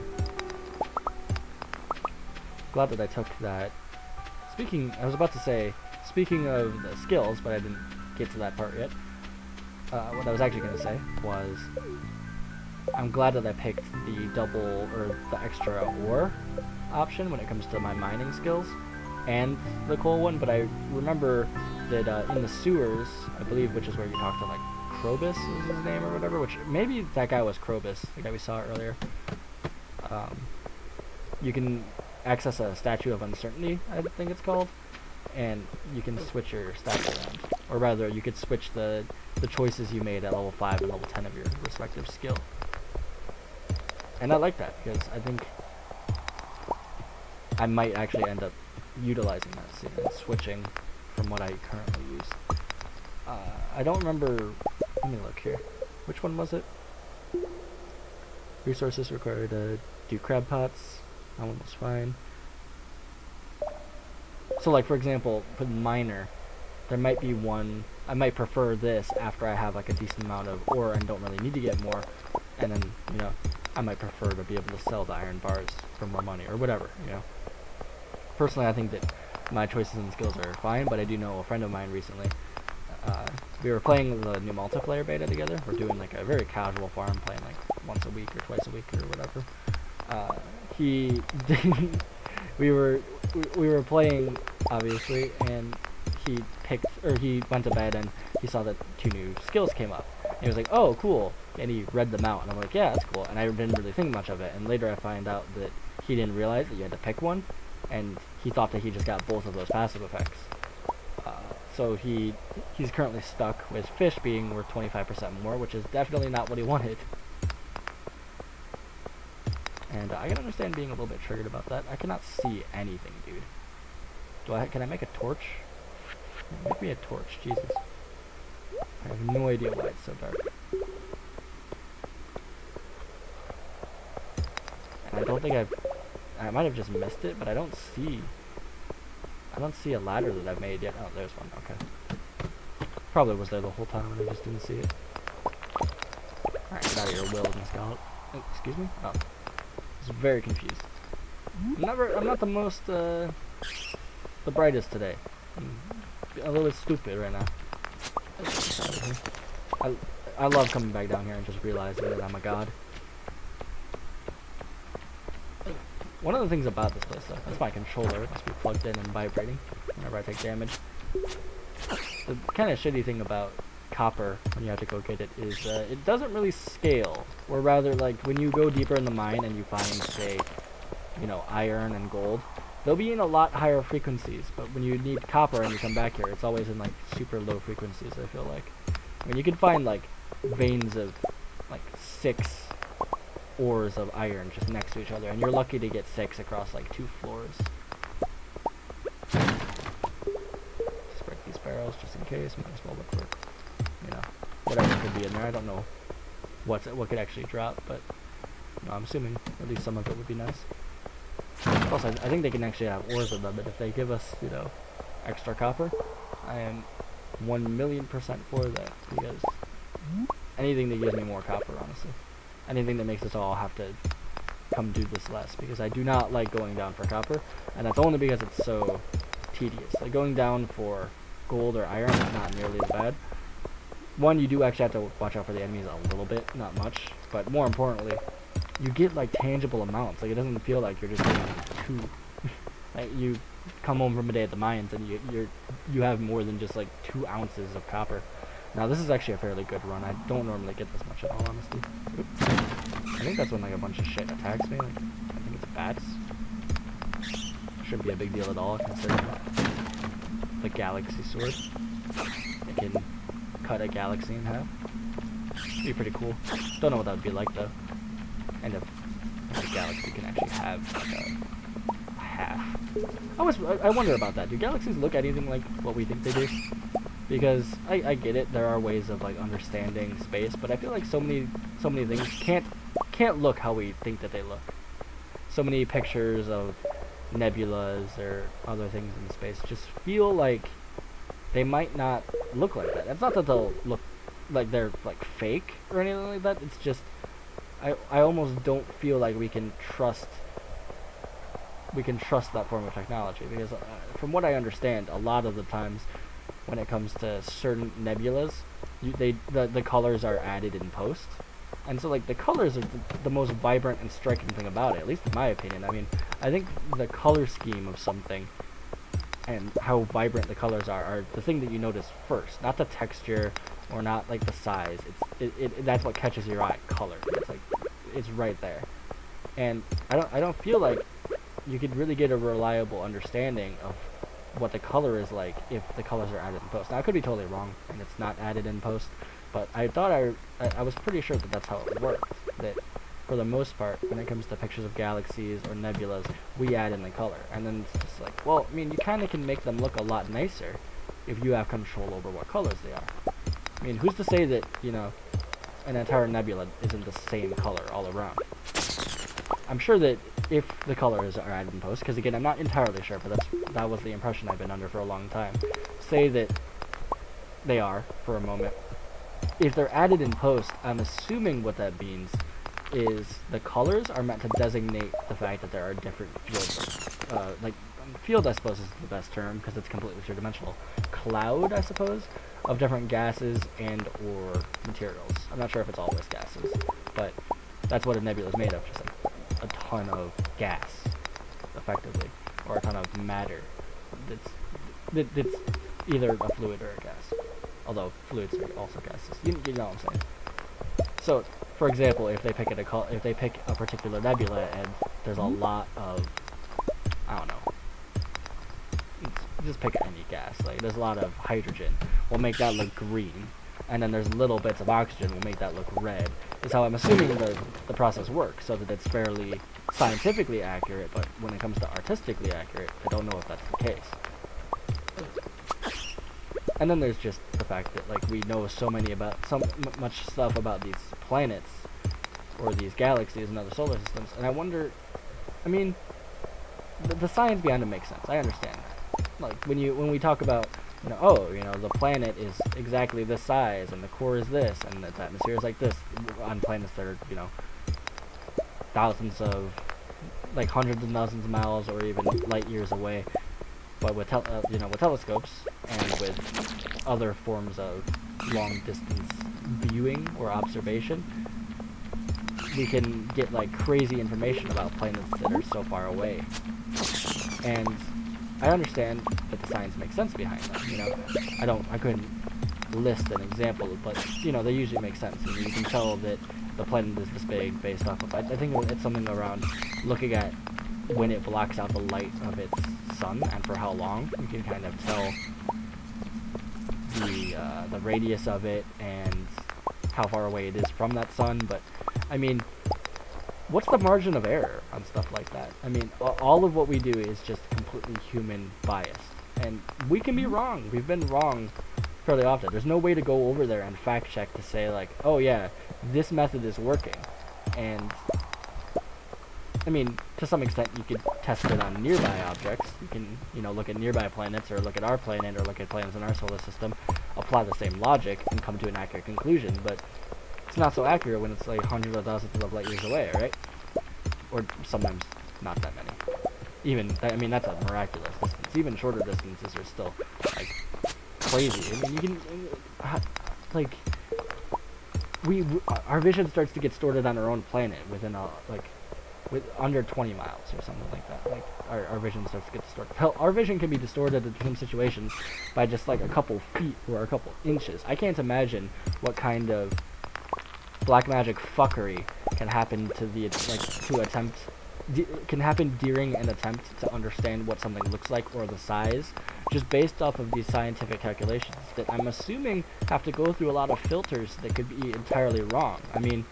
Glad that I took that. I was about to say, speaking of the skills, but I didn't get to that part yet. What I was actually going to say was, I'm glad that I picked the double, or the extra ore option when it comes to my mining skills, and the coal one, but I remember that in the sewers, I believe, which is where you talk to, like, Krobus is his name or whatever, which maybe that guy was Krobus, the guy we saw earlier. You can access a Statue of Uncertainty, I think it's called, and you can switch your stats around. Or rather, you could switch the choices you made at level 5 and level 10 of your respective skill. And I like that, because I think I might actually end up utilizing that soon and switching from what I currently use. I don't remember, let me look here. Which one was it? Resources required to do crab pots. That one was fine. So like for example, for the miner, there might be one, I might prefer this after I have like a decent amount of ore and don't really need to get more, and then, you know, I might prefer to be able to sell the iron bars for more money or whatever, you know. Personally, I think that my choices and skills are fine, but I do know a friend of mine recently, we were playing the new multiplayer beta together. We're doing like a very casual farm, playing like once a week or twice a week or whatever. We were playing obviously, and he went to bed and he saw that 2 new skills came up. And he was like, "Oh, cool!" And he read them out, and I'm like, "Yeah, that's cool." And I didn't really think much of it. And later I find out that he didn't realize that you had to pick one, and he thought that he just got both of those passive effects. So he's currently stuck with fish being worth 25% more, which is definitely not what he wanted. And I can understand being a little bit triggered about that. I cannot see anything, dude. Can I make a torch? Make me a torch, Jesus. I have no idea why it's so dark. And I don't think I might have just missed it, but I don't see a ladder that I've made yet. Oh, there's one, okay. Probably was there the whole time and I just didn't see it. Alright, get out of your wilderness, Scout. Oh, excuse me? Oh. I was very confused. I'm not the most, the brightest today. I'm a little bit stupid right now. I love coming back down here and just realizing that I'm a god. One of the things about this place, though, that's my controller. It must be plugged in and vibrating whenever I take damage. The kind of shitty thing about copper, when you have to go get it, is it doesn't really scale. Or rather, like, when you go deeper in the mine and you find, say, you know, iron and gold, they'll be in a lot higher frequencies. But when you need copper and you come back here, it's always in, like, super low frequencies, I feel like. I mean, you can find, like, veins of, like, 6 ores of iron just next to each other, and you're lucky to get 6 across like 2 floors. Just break these barrels just in case. Might as well look for, you know, whatever could be in there. I don't know what could actually drop, but you know, I'm assuming at least some of it would be nice. Also, I think they can actually have ores of them, but if they give us, you know, extra copper, I am 1,000,000% for that, because anything that gives me more copper, honestly. Anything that makes us all have to come do this less, because I do not like going down for copper, and that's only because it's so tedious. Like, going down for gold or iron is not nearly as bad. One, you do actually have to watch out for the enemies a little bit, not much, but more importantly, you get like tangible amounts. Like, it doesn't feel like you're just getting two. Like, you come home from a day at the mines and you have more than just like 2 ounces of copper. Now this is actually a fairly good run. I don't normally get this much in all honesty. Oops. I think that's when like a bunch of shit attacks me. Like, I think it's bats. Shouldn't be a big deal at all considering the galaxy sword. It can cut a galaxy in half. Be pretty cool. Don't know what that would be like though. And if the galaxy can actually have like a half. I wonder about that. Do galaxies look anything like what we think they do? Because I get it, there are ways of like understanding space, but I feel like so many things can't look how we think that they look. So many pictures of nebulas or other things in space just feel like they might not look like that. It's not that they'll look like they're like fake or anything like that. It's just I almost don't feel like we can trust that form of technology, because from what I understand, a lot of the times when it comes to certain nebulas, the colors are added in post, and so like the colors are the most vibrant and striking thing about it, at least in my opinion. I mean, I think the color scheme of something and how vibrant the colors are the thing that you notice first, not the texture or not like the size. That's what catches your eye. Color. It's like it's right there, and I don't feel like you could really get a reliable understanding of what the color is like if the colors are added in post. Now I could be totally wrong and it's not added in post, but I thought I was pretty sure that that's how it worked. That for the most part, when it comes to pictures of galaxies or nebulas, we add in the color, and then it's just like, well, I mean, you kind of can make them look a lot nicer if you have control over what colors they are. I mean, who's to say that, you know, an entire nebula isn't the same color all around? I'm sure that if the colors are added in post, because again, I'm not entirely sure, but that was the impression I've been under for a long time. Say that they are, for a moment. If they're added in post, I'm assuming what that means is the colors are meant to designate the fact that there are different fields. Like, field, I suppose, is the best term, because it's completely two-dimensional. Cloud, I suppose, of different gases and or materials. I'm not sure if it's always gases, but that's what a nebula is made of, just like a ton of gas, effectively, or a ton of matter. It's either a fluid or a gas, although fluids are also gases. You know what I'm saying? So, for example, if they pick a particular nebula and there's a lot of, I don't know, just pick any gas. Like, there's a lot of hydrogen, we'll make that look green, and then there's little bits of oxygen, we'll make that look red. Is how I'm assuming the process works, so that it's fairly scientifically accurate, but when it comes to artistically accurate, I don't know if that's the case. And then there's just the fact that, like, we know so much stuff about these planets, or these galaxies and other solar systems, and I wonder, I mean, the science behind it makes sense, I understand that. Like, when we talk about, you know, oh, you know, the planet is exactly this size, and the core is this, and its atmosphere is like this, on planets that are, you know, thousands of, like, hundreds of thousands of miles, or even light years away. But with with telescopes and with other forms of long distance viewing or observation, we can get like crazy information about planets that are so far away. And I understand that the science makes sense behind that. You know, I couldn't list an example, but you know, they usually make sense. And you can tell that the planet is this big based off of. I think it's something around looking at when it blocks out the light of its sun and for how long. You can kind of tell the radius of it and how far away it is from that sun. But I mean, what's the margin of error on stuff like that? I mean, all of what we do is just completely human biased, and we can be wrong. We've been wrong fairly often. There's no way to go over there and fact check to say like, oh yeah, this method is working. And I mean, to some extent, you could test it on nearby objects. You can, you know, look at nearby planets, or look at our planet, or look at planets in our solar system, apply the same logic, and come to an accurate conclusion. But it's not so accurate when it's like hundreds of thousands of light years away, right? or sometimes not that many. Even, I mean, that's a miraculous distance. Even shorter distances are still, like, crazy. I mean, you can, like, our vision starts to get distorted on our own planet within with under 20 miles or something like that. Like, our vision starts to get distorted. Hell, our vision can be distorted in some situations by just, like, a couple feet or a couple inches. I can't imagine what kind of black magic fuckery can happen to can happen during an attempt to understand what something looks like or the size, just based off of these scientific calculations that I'm assuming have to go through a lot of filters that could be entirely wrong. I mean,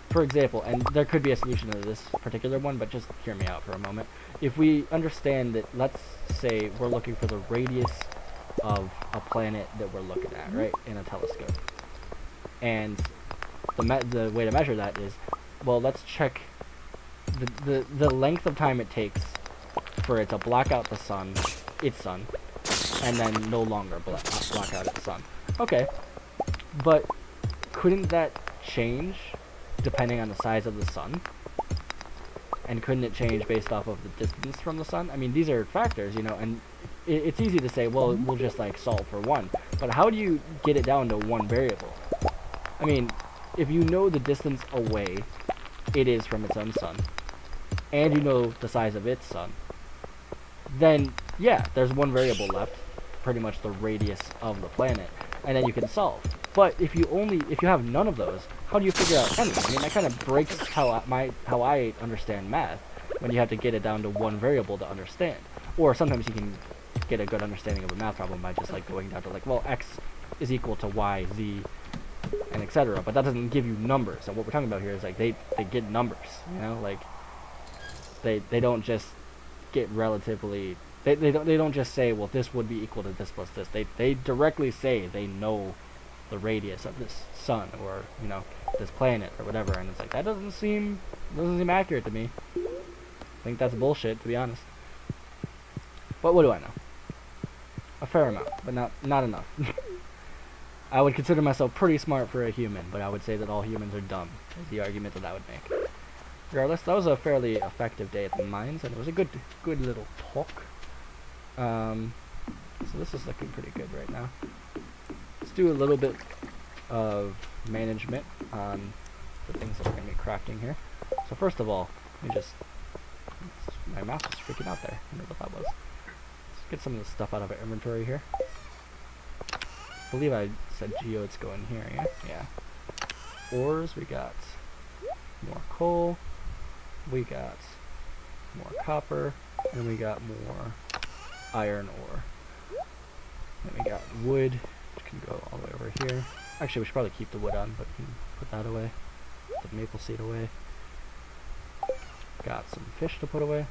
for example, and there could be a solution to this particular one, but just hear me out for a moment. If we understand that, let's say we're looking for the radius of a planet that we're looking at, right, in a telescope, and the way to measure that is, well, let's check the length of time it takes for it to black out the sun, its sun, and then no longer black out its sun. Okay, but couldn't that change depending on the size of the sun? And couldn't it change based off of the distance from the sun? I mean, these are factors, you know, and it's easy to say, well, we'll just, like, solve for one. But how do you get it down to one variable? I mean, if you know the distance away it is from its own sun, and you know the size of its sun, then, yeah, there's one variable left, pretty much the radius of the planet, and then you can solve. But if you have none of those, how do you figure out anything? I mean, that kind of breaks how I understand math, when you have to get it down to one variable to understand. Or sometimes you can get a good understanding of a math problem by just, like, going down to, like, well, x is equal to y, z, and etc. But that doesn't give you numbers. And what we're talking about here is, like, they get numbers, you know, like, they don't just get relatively, they don't just say, well, this would be equal to this plus this. They directly say they know the radius of this sun, or, you know, this planet or whatever, and it's like, that doesn't seem accurate to me. I think that's bullshit, to be honest. But what do I know? A fair amount, but not enough. I would consider myself pretty smart for a human, but I would say that all humans are dumb, is the argument that I would make. Regardless, that was a fairly effective day at the mines, and it was a good little talk. So this is looking pretty good right now. Let's do a little bit of management on the things that we're going to be crafting here. So first of all, let me just, my mouse was freaking out there. I wonder what that was. Let's get some of the stuff out of our inventory here. I believe I said geodes go in here, yeah? Yeah. Ores, we got more coal, we got more copper, and we got more iron ore. Then we got wood, which can go all the way over here. Actually, we should probably keep the wood on, but we can put that away. Put the maple seed away. Got some fish to put away.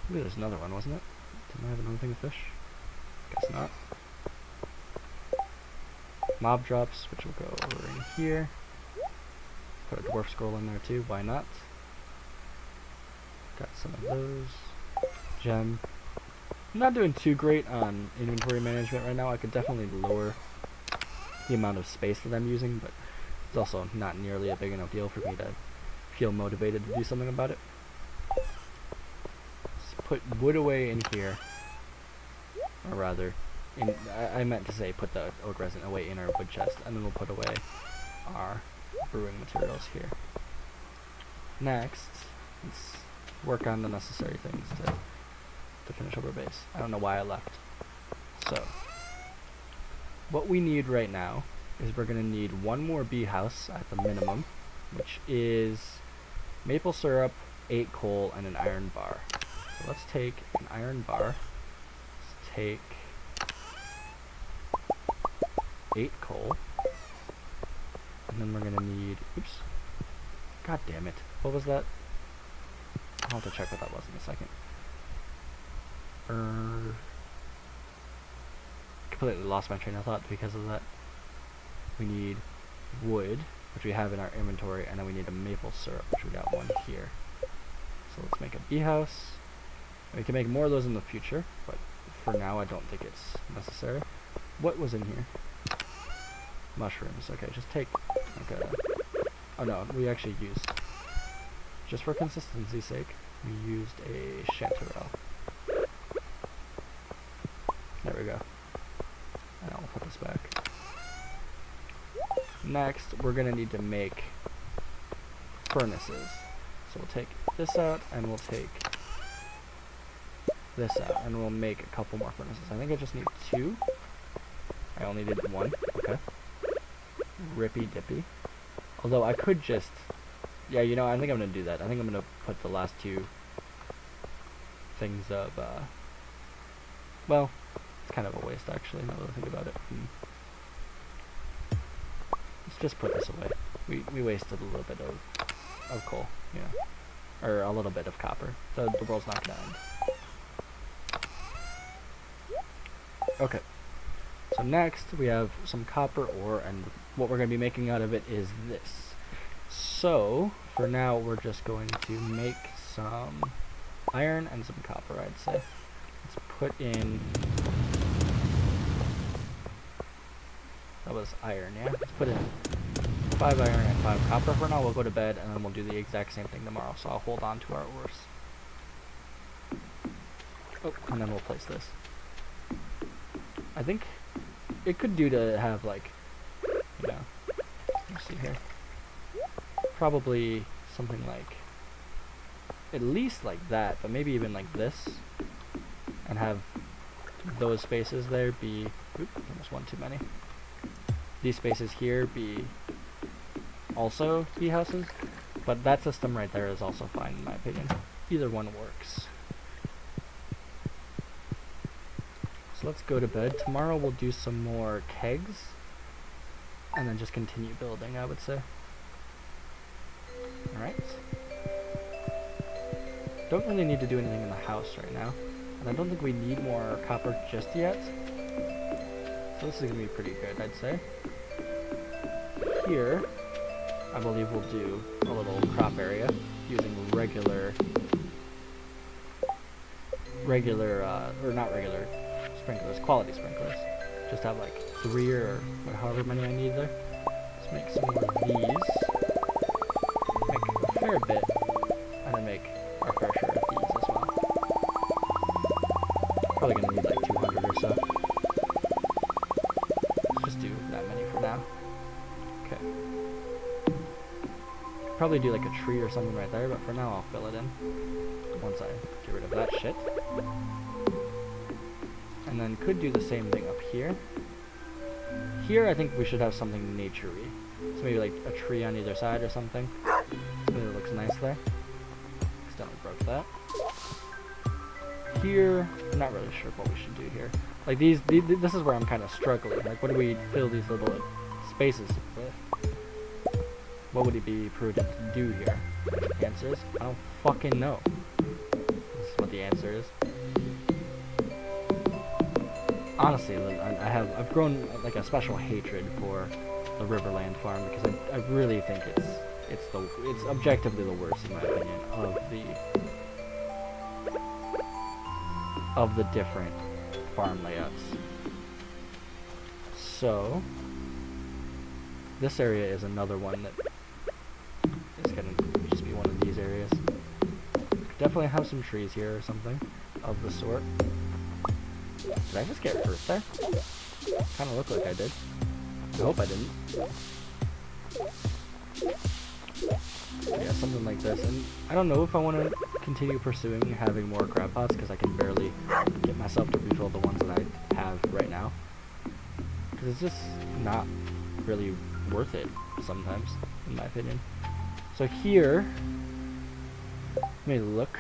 Maybe there's another one, wasn't it? Didn't I have another thing of fish? Guess not. Mob drops, which will go over in here. Put a dwarf scroll in there too, why not? Got some of those. Gem. I'm not doing too great on inventory management right now. I could definitely lower the amount of space that I'm using, but it's also not nearly a big enough deal for me to feel motivated to do something about it. Let's put wood away in here. Or rather, I meant to say put the oak resin away in our wood chest, and then we'll put away our brewing materials here. Next, let's work on the necessary things to finish up our base. I don't know why I left. So, what we need right now is we're going to need one more bee house at the minimum, which is maple syrup, 8 coal, and an iron bar. So let's take an iron bar. Let's take 8 coal, and then we're going to need, oops, god damn it, what was that? I'll have to check what that was in a second. Completely lost my train of thought because of that. We need wood, which we have in our inventory, and then we need a maple syrup, which we got one here. So let's make a bee house. We can make more of those in the future, but for now I don't think it's necessary. What was in here? Mushrooms. Okay, just take like a Oh no, we actually used, just for consistency's sake, we used a chanterelle. There we go. And I'll put this back. Next, we're gonna need to make furnaces. So we'll take this out, and we'll take this out, and we'll make a couple more furnaces. I think I just need 2. I only did 1. Okay. Rippy dippy. Although I could just, yeah, you know, I think I'm gonna do that. I think I'm gonna put the last 2 things of, well, it's kind of a waste actually, now that I think about it. Let's just put this away. We wasted a little bit of coal, yeah. Or a little bit of copper. The world's not gonna end. Okay. So next we have some copper ore, and what we're going to be making out of it is this. So for now we're just going to make some iron and some copper, I'd say. Let's put in, that was iron, yeah? Let's put in 5 iron and 5 copper for now. We'll go to bed and then we'll do the exact same thing tomorrow, so I'll hold on to our ores. Oh, and then we'll place this. I think it could do to have, like, you know, let's see here, probably something like, at least like that, but maybe even like this, and have those spaces there be, oop, almost one too many, these spaces here be also bee houses, but that system right there is also fine in my opinion. Either one works. So let's go to bed. Tomorrow we'll do some more kegs, and then just continue building, I would say. Alright. Don't really need to do anything in the house right now, and I don't think we need more copper just yet. So this is going to be pretty good, I'd say. Here, I believe we'll do a little crop area using regular, or not regular, sprinklers, quality sprinklers. Just have like 3 or however many I need there. Let's make some more of these. Make a fair bit, and then make our fair share of these as well. Probably gonna need like 200 or so. Let's just do that many for now. Okay. Probably do like a tree or something right there, but for now I'll fill it in once I get rid of that shit. And then could do the same thing up here. Here I think we should have something nature-y. So maybe like a tree on either side or something. Something that looks nice there. Accidentally broke that. Here, I'm not really sure what we should do here. Like these this is where I'm kind of struggling. Like what do we fill these little spaces with? What would it be prudent to do here? The answer is, I don't fucking know. This is what the answer is. Honestly, I've grown like a special hatred for the Riverland farm because I really think it's objectively the worst in my opinion of the different farm layouts. So this area is another one that is gonna just be one of these areas. Could definitely have some trees here or something of the sort. Did I just get hurt there? Kinda looked like I did. I hope I didn't. Yeah, something like this. And I don't know if I want to continue pursuing having more crab pots because I can barely get myself to refill the ones that I have right now. Because it's just not really worth it sometimes, in my opinion. So here, let me look,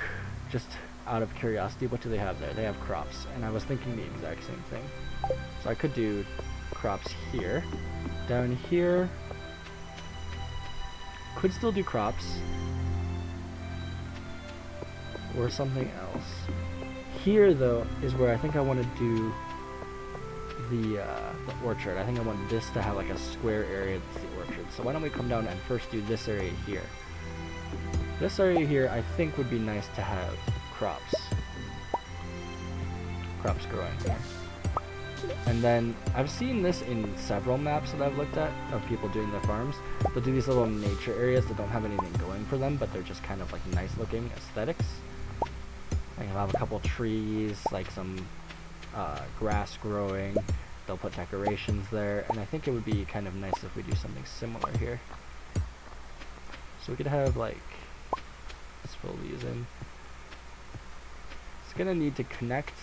just out of curiosity, what do they have there? They have crops, and I was thinking the exact same thing. So I could do crops here. Down here, could still do crops. Or something else. Here, though, is where I think I want to do the orchard. I think I want this to have like a square area that's the orchard. So why don't we come down and first do this area here. This area here, I think would be nice to have crops growing here. And then I've seen this in several maps that I've looked at of people doing their farms. They'll do these little nature areas that don't have anything going for them, but they're just kind of like nice looking aesthetics. Like I'll have a couple trees, like some grass growing. They'll put decorations there, and I think it would be kind of nice if we do something similar here. So we could have like, let's fill these in. It's gonna need to connect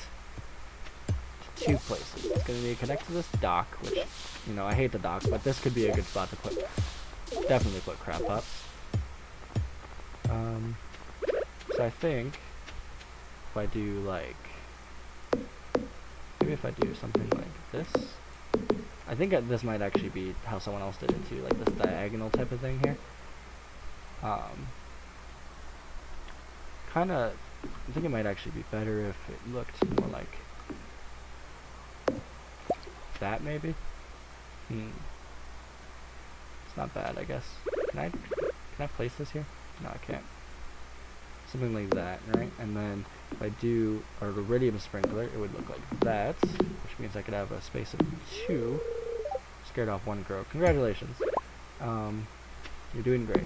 to 2 places. It's gonna need to connect to this dock, which, you know, I hate the dock, but this could be a good spot to put, definitely put crab pots. So I think if I do like, maybe if I do something like this, I think this might actually be how someone else did it too, like this diagonal type of thing here. Kinda, I think it might actually be better if it looked more like that, maybe? It's not bad, I guess. Can I place this here? No, I can't. Something like that, right? And then if I do a iridium sprinkler, it would look like that, which means I could have a space of 2. Scared off 1 crow. Congratulations. You're doing great.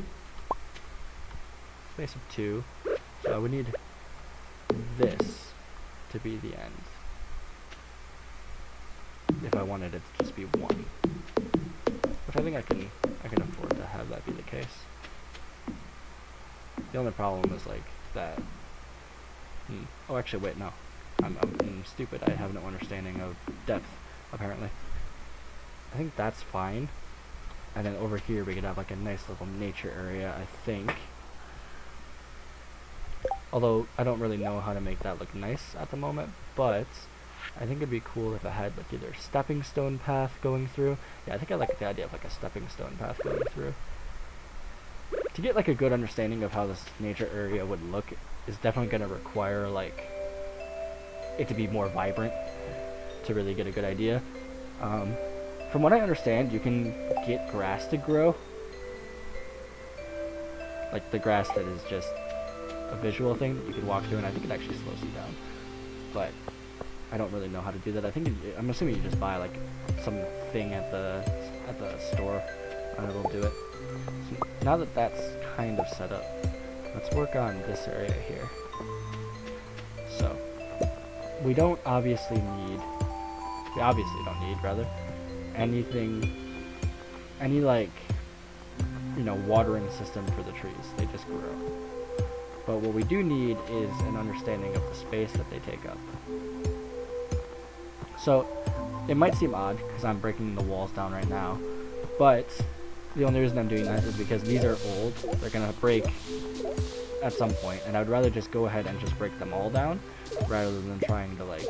Space of 2. So I would need this to be the end, if I wanted it to just be 1. Which I think I can afford to have that be the case. The only problem is like that. Oh, actually, wait, no. I'm stupid. I have no understanding of depth, apparently. I think that's fine. And then over here we could have like a nice little nature area, I think. Although I don't really know how to make that look nice at the moment, but I think it'd be cool if it had like either a stepping stone path going through. Yeah, I think I like the idea of like a stepping stone path going through. To get like a good understanding of how this nature area would look is definitely going to require like it to be more vibrant to really get a good idea. From what I understand, you can get grass to grow, like the grass that is just a visual thing that you can walk through, and I think it actually slows you down. But I don't really know how to do that. I think I'm assuming you just buy like some thing at the store, and it'll do it. So now that that's kind of set up, let's work on this area here. So we obviously don't need rather any like, you know, watering system for the trees. They just grow. But what we do need is an understanding of the space that they take up. So it might seem odd because I'm breaking the walls down right now, but the only reason I'm doing that is because these are old. They're gonna break at some point, and I'd rather just go ahead and just break them all down rather than trying to, like,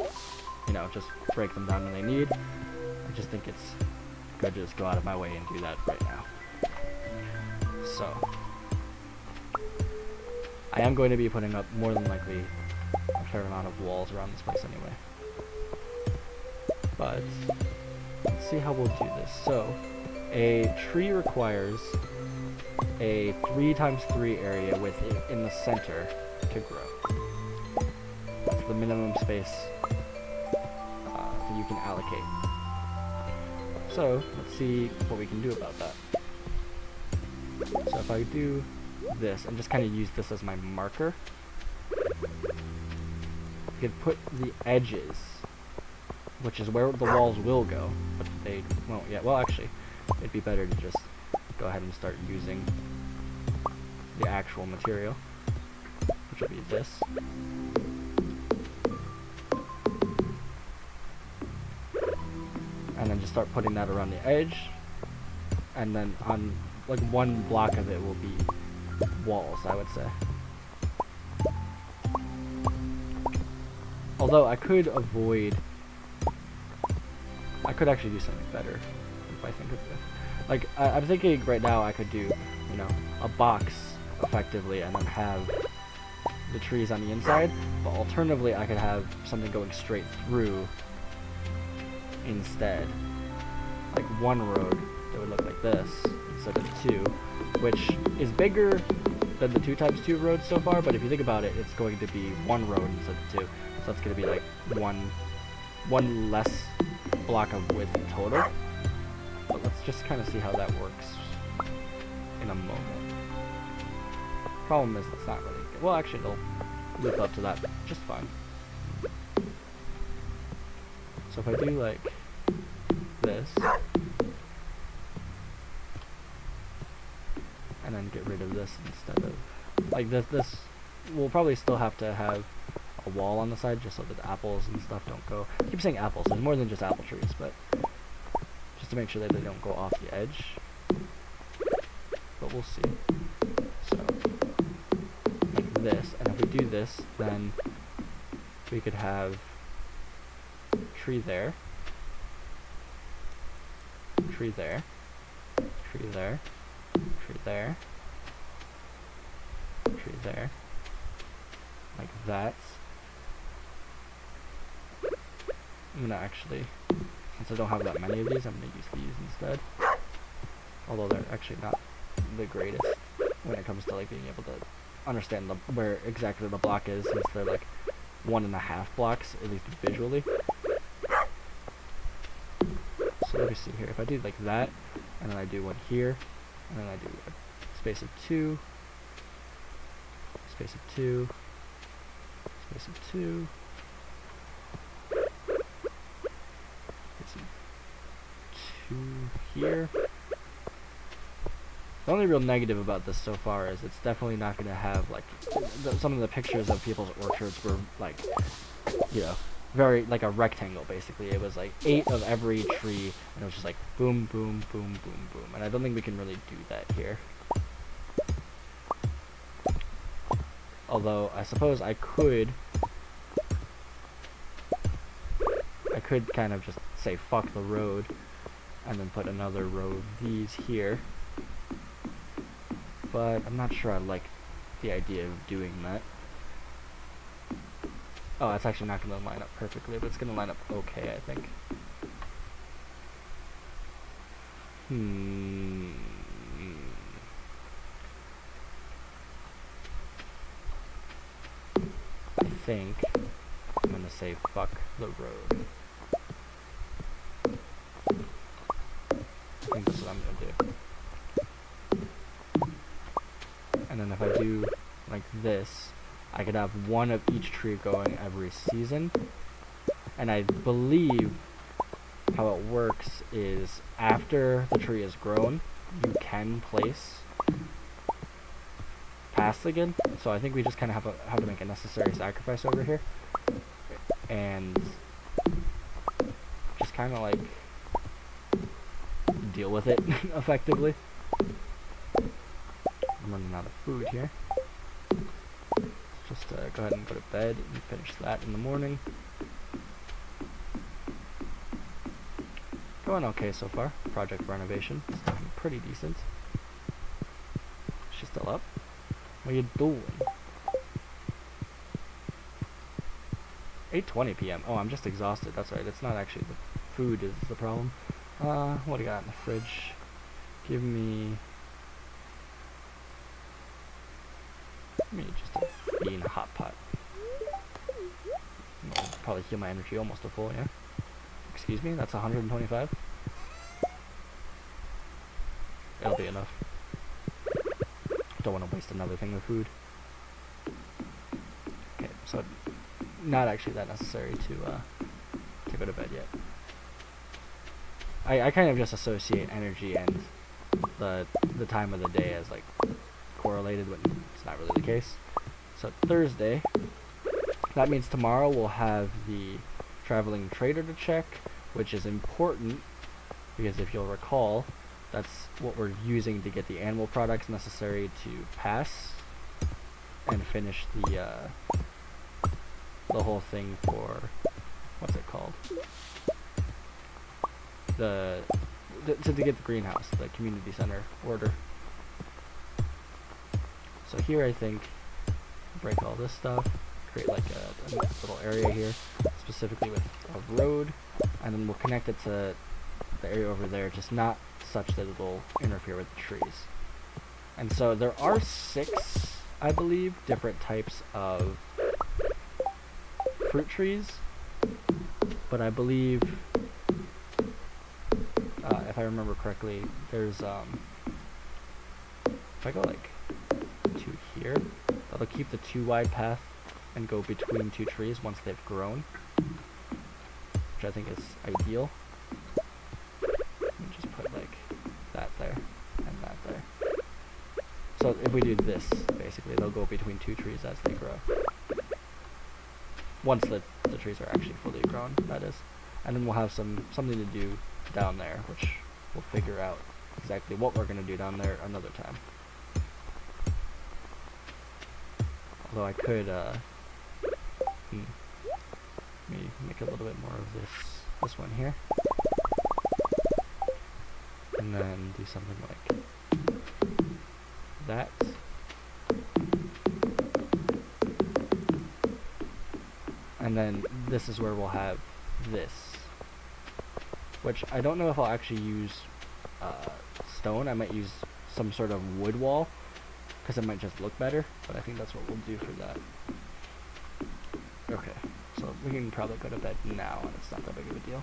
you know, just break them down when they need. I just think it's good to just go out of my way and do that right now. So I am going to be putting up more than likely a fair amount of walls around this place anyway. But let's see how we'll do this. So a tree requires a 3x3 area with it in the center to grow. That's the minimum space that you can allocate. So let's see what we can do about that. So if I do this and just kind of use this as my marker, I could put the edges, which is where the walls will go, but they won't yet. Well, actually, it'd be better to just go ahead and start using the actual material, which will be this. And then just start putting that around the edge, and then on like one block of it will be walls, I would say. Although I could actually do something better if I think of it. Like, I'm thinking right now I could do, you know, a box effectively and then have the trees on the inside, but alternatively I could have something going straight through instead. Like one road that would look like this instead of 2, which is bigger than the 2x2 roads so far, but if you think about it, it's going to be one road instead of 2. So that's going to be like one less block of width total. But let's just kind of see how that works in a moment. Problem is, it's not really good. Well, actually, it'll loop up to that just fine. So if I do like this, and then get rid of this instead of like this, we'll probably still have to have a wall on the side just so that the apples and stuff don't go. I keep saying apples, there's more than just apple trees, but just to make sure that they don't go off the edge. But we'll see. So like this, and if we do this, then we could have tree there, tree there, tree there, tree there, tree there, like that. I'm gonna actually, since I don't have that many of these, I'm gonna use these instead. Although they're actually not the greatest when it comes to like being able to understand where exactly the block is, since they're like 1.5 blocks, at least visually. So let me see here. If I do like that, and then I do one here, and then I do a space of 2, space of 2, space of 2, space of 2 here. The only real negative about this so far is it's definitely not going to have, like, some of the pictures of people's orchards were, like, you know, very, like a rectangle, basically. It was, like, 8 of every tree, and it was just, like, boom, boom, boom, boom, boom. And I don't think we can really do that here. Although, I suppose I could kind of just say, fuck the road, and then put another row of these here. But I'm not sure I like the idea of doing that. Oh, it's actually not going to line up perfectly, but it's going to line up okay, I think. I think I'm going to say fuck the road. I think that's what I'm going to do. And then if I do like this, I could have one of each tree going every season. And I believe how it works is after the tree is grown, you can place past again. So I think we just kind of have to make a necessary sacrifice over here. And just kind of like deal with it effectively. I'm running out of food here. Just go ahead and go to bed and finish that in the morning. Going okay so far. Project renovation is looking pretty decent. She's still up? What are you doing? 8:20 p.m. Oh, I'm just exhausted. That's right. It's not actually the food is the problem. What do you got in the fridge? Give me just a bean hot pot. I'll probably heal my energy almost to full, yeah? Excuse me, that's 125? It'll be enough. Don't want to waste another thing of food. Okay, so not actually that necessary to go to bed yet. I kind of just associate energy and the time of the day as like correlated when it's not really the case. So Thursday, that means tomorrow we'll have the traveling trader to check, which is important because if you'll recall, that's what we're using to get the animal products necessary to pass and finish the whole thing for, what's it called? To get the greenhouse, the community center order. So here I think, break all this stuff, create like a little area here, specifically with a road, and then we'll connect it to the area over there, just not such that it'll interfere with the trees. And so there are 6, I believe, different types of fruit trees, but I believe if I remember correctly, there's if I go like to here, that'll keep the 2 wide path and go between 2 trees once they've grown, which I think is ideal. And just put like that there and that there. So if we do this, basically, they'll go between 2 trees as they grow. Once the trees are actually fully grown, that is. And then we'll have something to do down there, which we'll figure out exactly what we're going to do down there another time. Although I could, maybe make a little bit more of this one here. And then do something like that. And then this is where we'll have this. Which I don't know if I'll actually use stone. I might use some sort of wood wall, because it might just look better, but I think that's what we'll do for that. Okay, so we can probably go to bed now, and it's not that big of a deal.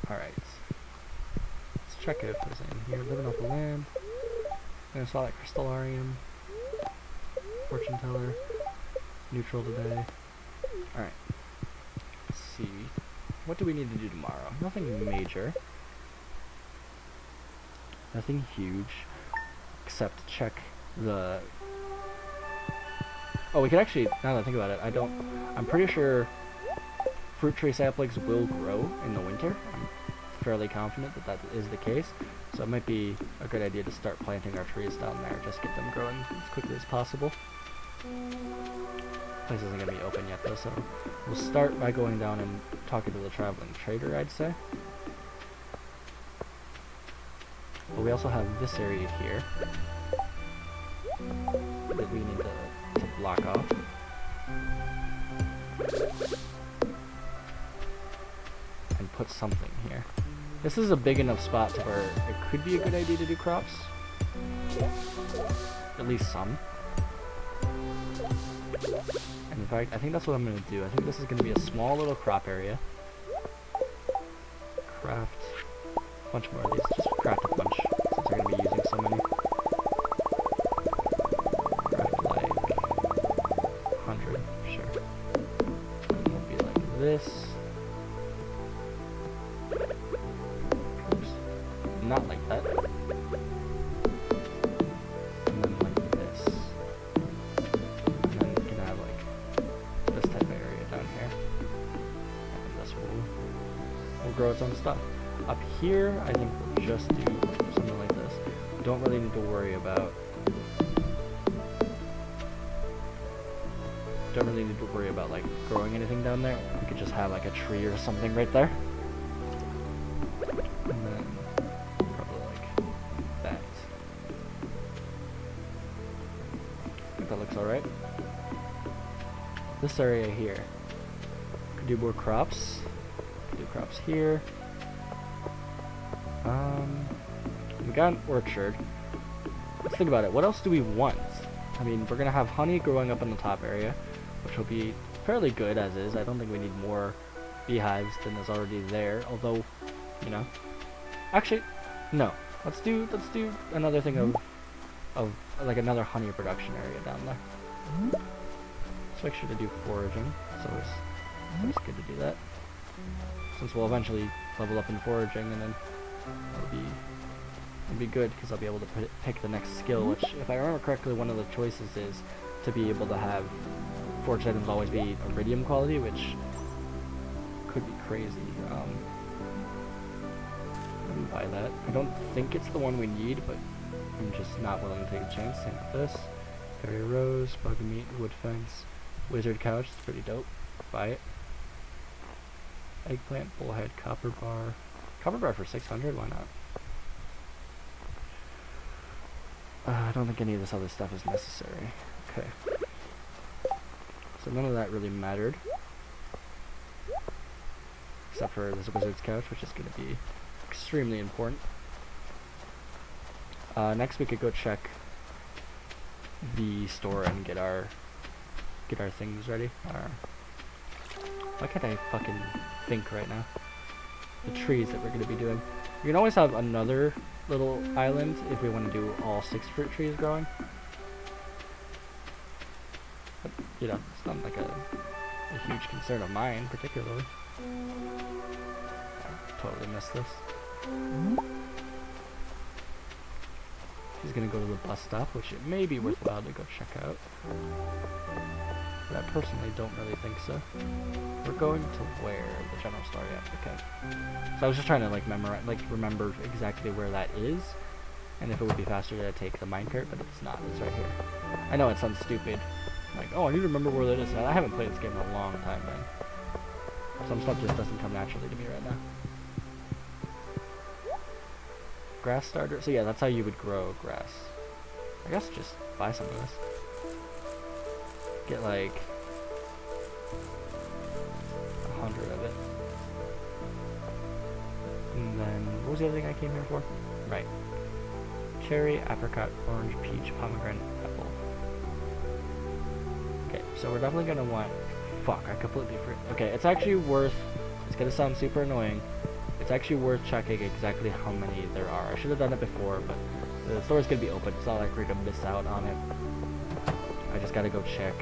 Alright. Let's check if there's anything here. Living off the land. And I saw that crystallarium. Fortune teller. Neutral today. Alright. Let's see. What do we need to do tomorrow? Nothing major. Nothing huge. Except check the... Oh, we could actually, now that I think about it, I'm pretty sure fruit tree saplings will grow in the winter. I'm fairly confident that that is the case. So it might be a good idea to start planting our trees down there. Just get them growing as quickly as possible. Place isn't going to be open yet though, so we'll start by going down and talking to the traveling trader, I'd say. But we also have this area here that we need to block off. And put something here. This is a big enough spot to where it could be a good idea to do crops. At least some. And in fact, I think that's what I'm going to do. I think this is going to be a small little crop area. Craft a bunch more of these. Just craft a bunch, since we're going to be using so many. Craft like 100, sure. And it'll be like this. Oops. Not like that. And then like this. And then we can have like this type of area down here. And this will grow its own stuff. Up here, I think we'll just do something like this. We don't really need to worry about... like growing anything down there. We could just have like a tree or something right there. And then probably like that. I think that looks alright. This area here. Could do more crops. Could do crops here. We got an orchard. Let's think about it. What else do we want? I mean, we're gonna have honey growing up in the top area, which will be fairly good as is. I don't think we need more beehives than is already there. Although, you know, actually, no. Let's do another thing of like another honey production area down there. Let's make sure to do foraging. So it's good to do that, since we'll eventually level up in foraging, and then it'll be good because I'll be able to pick the next skill, which, if I remember correctly, one of the choices is to be able to have foraged items always be iridium quality, which could be crazy. Let me buy that. I don't think it's the one we need, but I'm just not willing to take a chance. Same with this. Fairy rose, bug meat, wood fence, wizard couch. It's pretty dope. Buy it. Eggplant, bullhead, copper bar. Copper bar for 600? Why not? I don't think any of this other stuff is necessary. Okay. So none of that really mattered. Except for this wizard's couch, which is going to be extremely important. Next we could go check the store and get our things ready. Why can't I fucking think right now? the trees that we're going to be doing. We can always have another little island if we want to do all 6 fruit trees growing. But, you know, it's not like a huge concern of mine, particularly. I totally missed this. She's gonna go to the bus stop, which it may be worthwhile to go check out. But I personally don't really think so. We're going to where? The general store, yeah, okay. So I was just trying to like remember exactly where that is, and if it would be faster to take the minecart, but it's not, it's right here. I know it sounds stupid. Like, oh, I need to remember where that is. I haven't played this game in a long time, man. Some stuff just doesn't come naturally to me right now. Grass starter. So yeah, that's how you would grow grass. I guess just buy some of this. Get like 100 of it. And then, what was the other thing I came here for? Right. Cherry, apricot, orange, peach, pomegranate, apple. Okay, so we're definitely gonna want... Fuck, I completely forgot. Okay, it's actually worth... It's gonna sound super annoying. It's actually worth checking exactly how many there are. I should have done it before, but the store's gonna be open. It's not like we're gonna miss out on it. I just gotta go check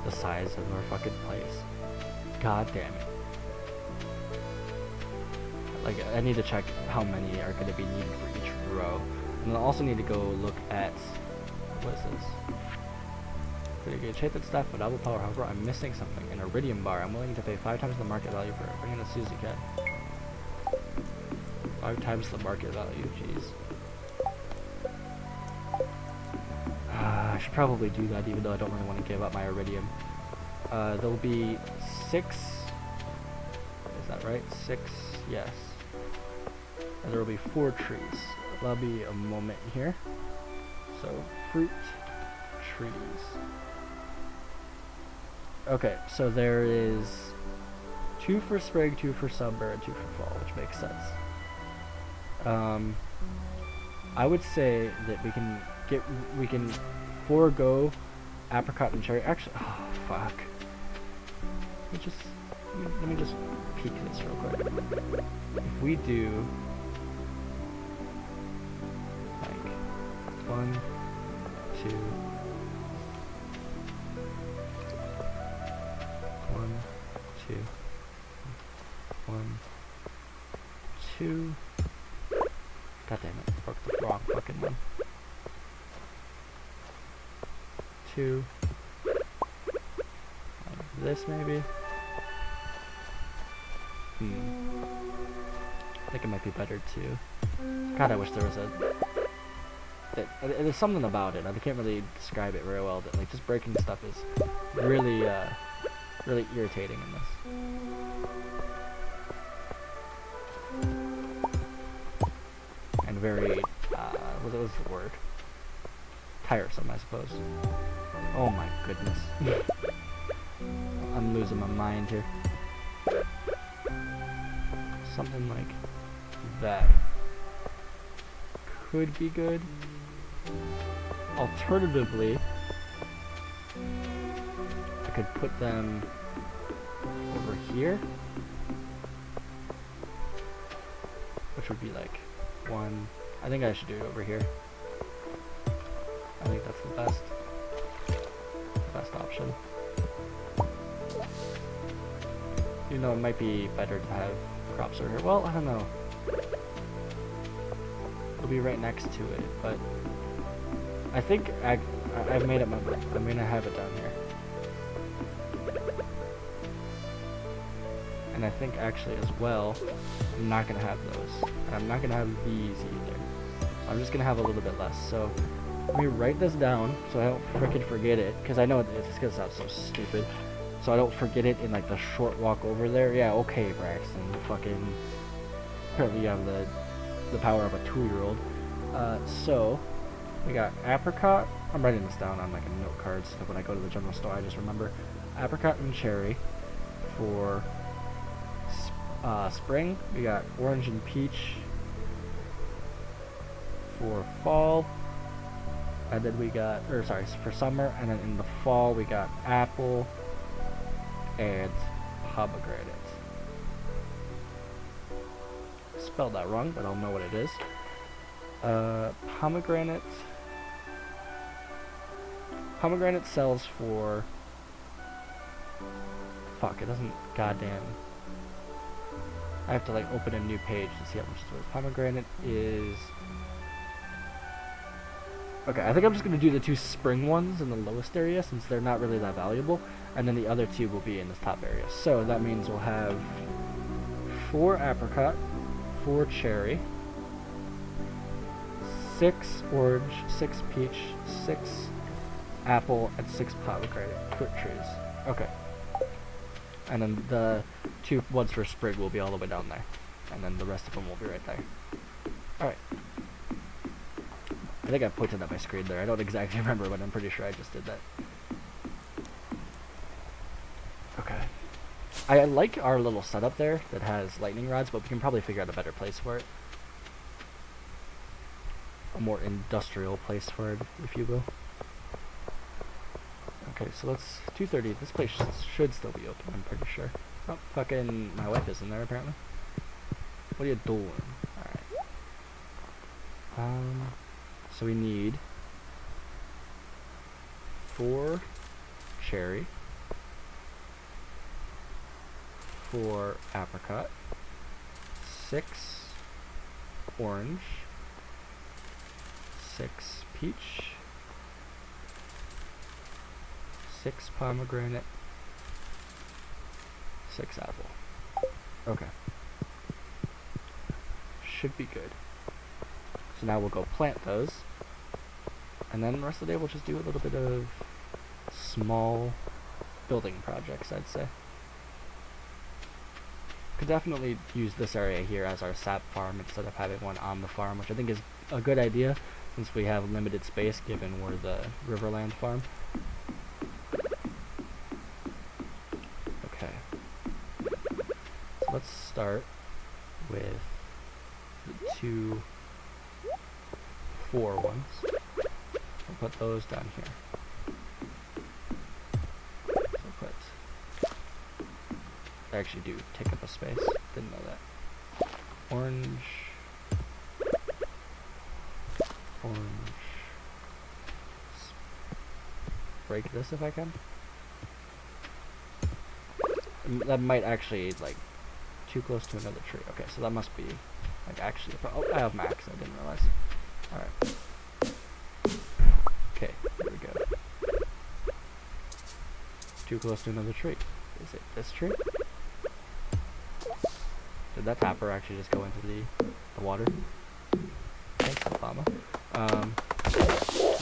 the size of our fucking place. God damn it. Like, I need to check how many are gonna be needed for each row. And I also need to go look at... What is this? Pretty good. Shaded staff with double power. However, I'm missing something. An iridium bar. I'm willing to pay 5 times the market value for it. Bring in as soon as you can. 5 times the market value. Jeez. I should probably do that, even though I don't really want to give up my iridium. There'll be 6. Is that right? 6. Yes. And there will be 4 trees. That'll be a moment here. So fruit trees. Okay, so there is 2 for spring, 2 for summer, and 2 for fall, which makes sense. I would say that we can forego apricot and cherry. Actually, oh fuck. Let me just peek this real quick. If we do like 1, 2, 1, 2, 1, 2. God damn it, I broke the wrong fucking one. 2. Like this maybe. I think it might be better too. God, I wish there was there's something about it. I can't really describe it very well. That like just breaking stuff is really really irritating in this. And very what was the word? Tiresome, I suppose. Oh my goodness. I'm losing my mind here. Something like that could be good. Alternatively, I could put them over here, which would be like 1. I think I should do it over here. I think that's the best option. You know, it might be better to have crops over here. Well, I don't know. It'll be right next to it, but I think I've made up my mind. I'm gonna have it down here. And I think actually as well, I'm not gonna have those. And I'm not gonna have these either. I'm just gonna have a little bit less. So let me write this down so I don't freaking forget it, because I know it's gonna sound so stupid. So I don't forget it in like the short walk over there. Yeah, okay, Braxton. Fucking apparently you have the power of a 2-year-old. So we got apricot. I'm writing this down on like a note card so when I go to the general store I just remember. Apricot and cherry for spring. We got orange and peach for fall. And then we got, or sorry, for summer. And then in the fall we got apple and pomegranate. spelled that wrong, but I'll know what it is. Pomegranate. Pomegranate sells for... Fuck, it doesn't... Goddamn. I have to like open a new page to see how much it's worth. Pomegranate is... Okay, I think I'm just going to do the 2 spring ones in the lowest area since they're not really that valuable. And then the other 2 will be in this top area. So that means we'll have 4 apricot, 4 cherry, 6 orange, 6 peach, 6 apple, and 6 pomegranate fruit trees. Okay. And then the 2 ones for spring will be all the way down there. And then the rest of them will be right there. Alright. I think I pointed at my screen there. I don't exactly remember, but I'm pretty sure I just did that. Okay. I like our little setup there that has lightning rods, but we can probably figure out a better place for it. A more industrial place for it, if you will. Okay, so let's... 2:30. This place should still be open, I'm pretty sure. Oh, fucking... My wife is in there, apparently. What are you doing? Alright. So we need 4 cherry, 4 apricot, 6 orange, 6 peach, 6 pomegranate, 6 apple. Okay. Should be good. So now we'll go plant those. And then the rest of the day we'll just do a little bit of small building projects, I'd say. Could definitely use this area here as our sap farm instead of having one on the farm, which I think is a good idea since we have limited space given we're the Riverland farm. Okay. So let's start with the 2 4 ones. We'll put those down here. So put... They actually do take up a space. Didn't know that. Orange. Orange. Break this if I can. That might actually, like, too close to another tree. Okay, so that must be, like, actually... Oh, I have max. I didn't realize. Alright. Okay, here we go. Too close to another tree. Is it this tree? Did that tapper actually just go into the water? Thanks, Obama. I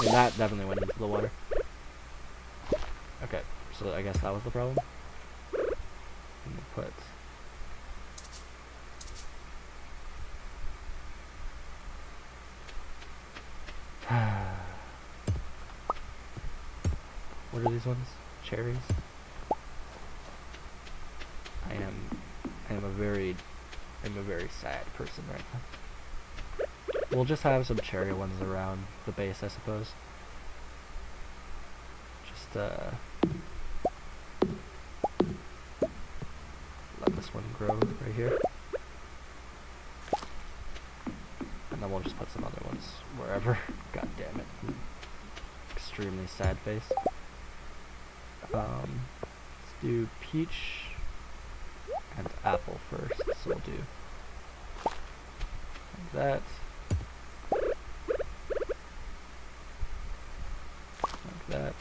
mean, that definitely went into the water. Okay, so I guess that was the problem. I'm gonna put... What are these ones? Cherries? I am a very sad person right now. We'll just have some cherry ones around the base, I suppose. Just let this one grow right here. And then we'll just put some other ones wherever. God damn it. Extremely sad face. Let's do peach and apple first. So we'll do like that. Like that.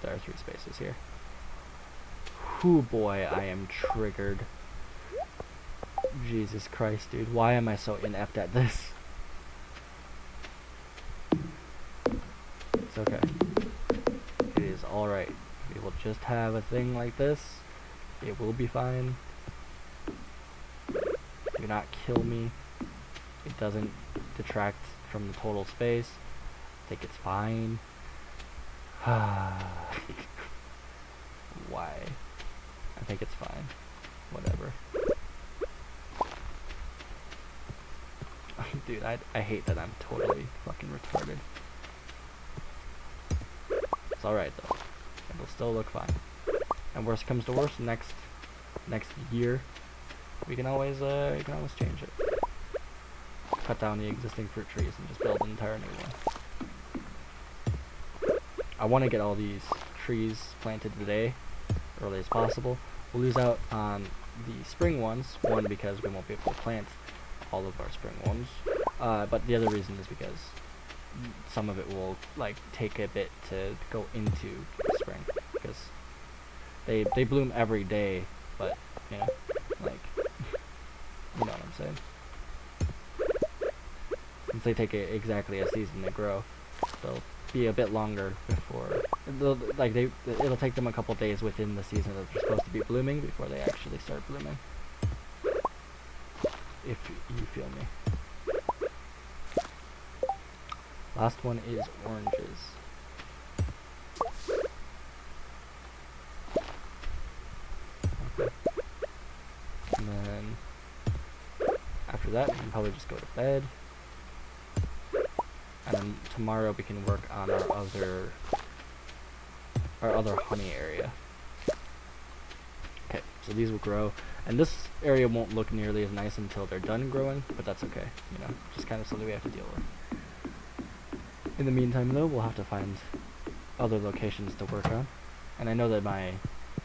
There are 3 spaces here. Whoo boy, I am triggered. Jesus Christ, dude. Why am I so inept at this? It's okay. It is alright. We will just have a thing like this. It will be fine. Do not kill me. It doesn't detract from the total space. I think it's fine. Why? I think it's fine. Whatever. Dude, I hate that I'm totally fucking retarded. It's alright though. It'll still look fine. And worst comes to worst, next next year, we can always change it. Cut down the existing fruit trees and just build an entire new one. I want to get all these trees planted today, early as possible. We'll lose out on the spring ones, one because we won't be able to plant all of our spring ones, but the other reason is because some of it will like take a bit to go into spring, because they bloom every day, but you know, like you know what I'm saying. Since they take exactly a season to grow, they'll be a bit longer before, it'll take them a couple days within the season that they're supposed to be blooming before they actually start blooming. If you feel me. Last one is oranges. Okay. And then after that, we can probably just go to bed. And then tomorrow we can work on our other honey area. Okay, so these will grow, and this area won't look nearly as nice until they're done growing, but that's okay, you know, just kind of something we have to deal with. In the meantime though, we'll have to find other locations to work on, and I know that my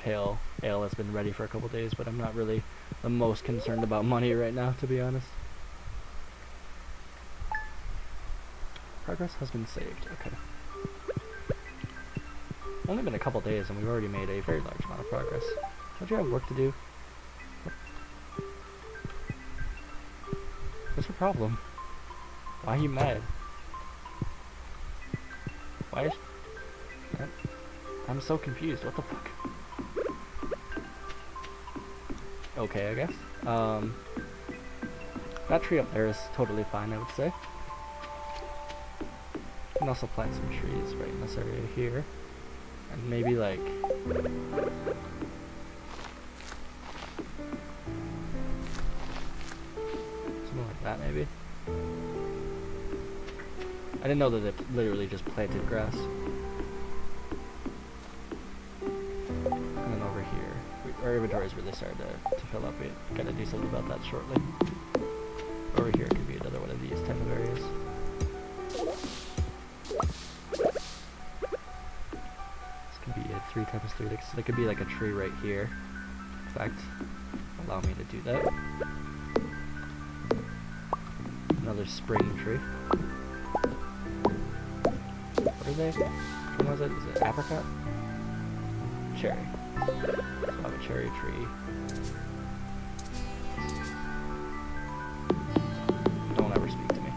pale ale has been ready for a couple days, but I'm not really the most concerned about money right now, to be honest. Progress has been saved. Okay. Only been a couple days and we've already made a very large amount of progress. Don't you have work to do? What's your problem? Why are you mad? Why is... I'm so confused. What the fuck? Okay, I guess. That tree up there is totally fine, I would say. You can also plant some trees right in this area here. And maybe like... something like that maybe? I didn't know that it literally just planted grass. And then over here, our inventory is really starting to fill up. We gotta do something about that shortly. Over here could be another one of these type of areas. This could be a 3x3. So there could be like a tree right here. In fact, allow me to do that. Another spring tree. What are they? Which one was it? Is it apricot? Cherry. So I have a cherry tree. Don't ever speak to me.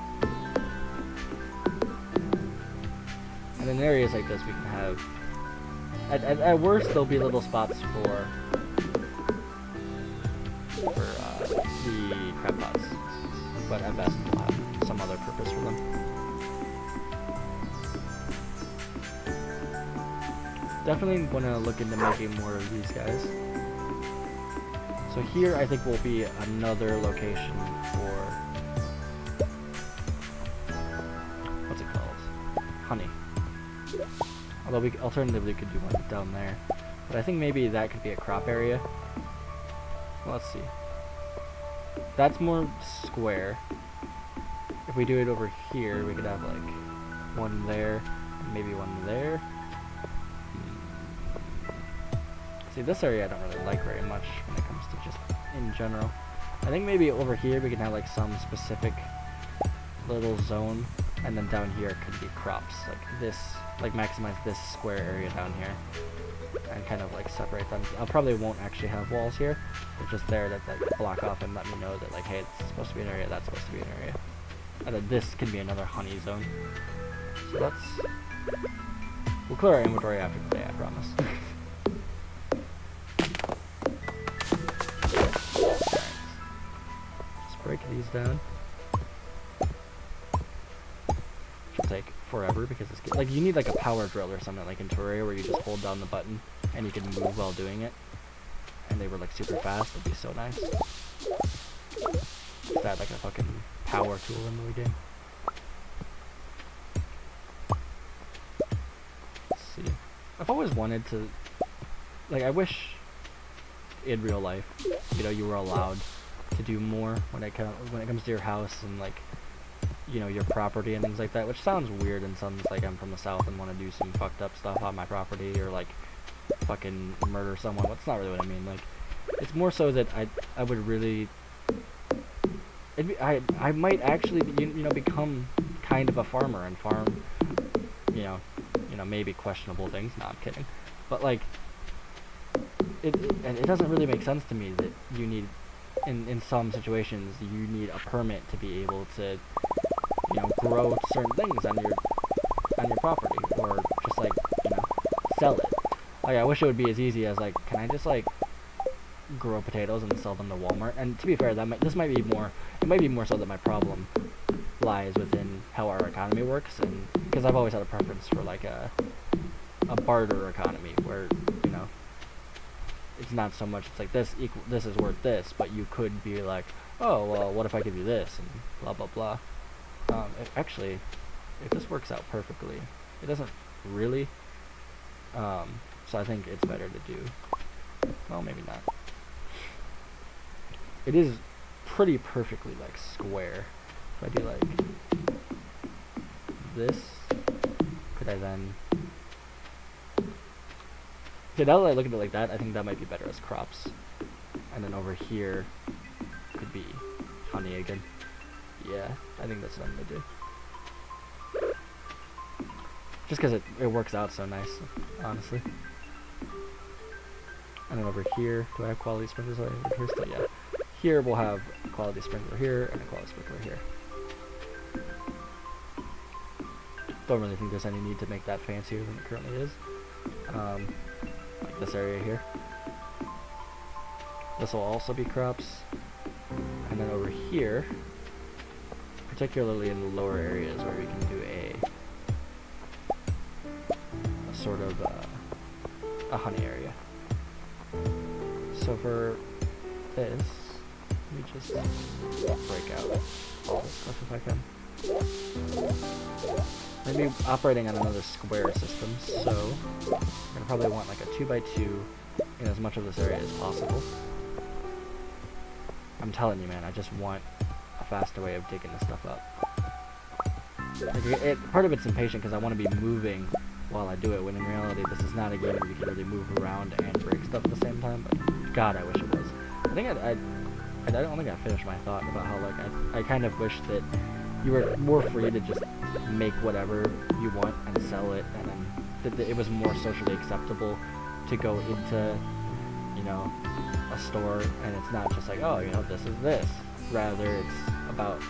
And in areas like this we can have... At worst there'll be little spots for the crab pots. But at best we'll have some other purpose for them. Definitely want to look into making more of these guys. So here I think will be another location for... what's it called? Honey. Although we alternatively could do one down there. But I think maybe that could be a crop area. Well, let's see. That's more square. If we do it over here, we could have like one there, and maybe one there. See, this area I don't really like very much when it comes to just in general. I think maybe over here we can have like some specific little zone, and then down here could be crops, like this, like maximize this square area down here, and kind of like separate them. I probably won't actually have walls here, but just there that like block off and let me know that like, hey, it's supposed to be an area, that's supposed to be an area. And then this can be another honey zone. So we'll clear our inventory after today, I promise. Break these down. Should take forever because it's like you need like a power drill or something like in Terraria where you just hold down the button and you can move while doing it. And they were like super fast. That'd be so nice. Just add like a fucking power tool into the game. Let's see. I've always wanted to, like, I wish in real life, you know, you were allowed to do more when it comes to your house and like, you know, your property and things like that, which sounds weird and sounds like I'm from the South and want to do some fucked up stuff on my property or like fucking murder someone. That's not really what I mean. Like, it's more so that I would really, I might actually be, you know, become kind of a farmer and farm, you know, maybe questionable things. No, I'm kidding, but like, it doesn't really make sense to me that you need, in some situations, you need a permit to be able to, you know, grow certain things on your property, or just like, you know, sell it. Like, I wish it would be as easy as like, can I just like grow potatoes and sell them to Walmart? And to be fair, this might be more, it might be more so that my problem lies within how our economy works, and because I've always had a preference for like a barter economy where, you know, it's not so much, it's like this is worth this, but you could be like, oh well, what if I give you this, and blah blah blah. Actually, if this works out perfectly, it doesn't really, so I think it's better to do, well, maybe not. It is pretty perfectly like square. If I do like this, could I then, okay, now that I look at it like that, I think that might be better as crops. And then over here could be honey again. Yeah, I think that's what I'm gonna do. Just because it works out so nice, honestly. And then over here, do I have quality sprinklers over here still? Yeah. Here we'll have a quality sprinkler here and a quality sprinkler here. Don't really think there's any need to make that fancier than it currently is. Like this area here. This will also be crops. And then over here, particularly in the lower areas where we can do a sort of a honey area. So for this, let me just break out all this stuff if I can. Maybe operating on another square system, so I'm gonna probably want like a 2x2 in as much of this area as possible. I'm telling you, man, I just want a faster way of digging this stuff up. Like part of it's impatient because I want to be moving while I do it, when in reality this is not a game where you can really move around and break stuff at the same time, but god, I wish it was. I don't think I finished my thought about how, like, I kind of wish that you were more free to just make whatever you want and sell it, and then that it was more socially acceptable to go into, you know, a store and it's not just like, oh, you know, this is this. Rather, it's about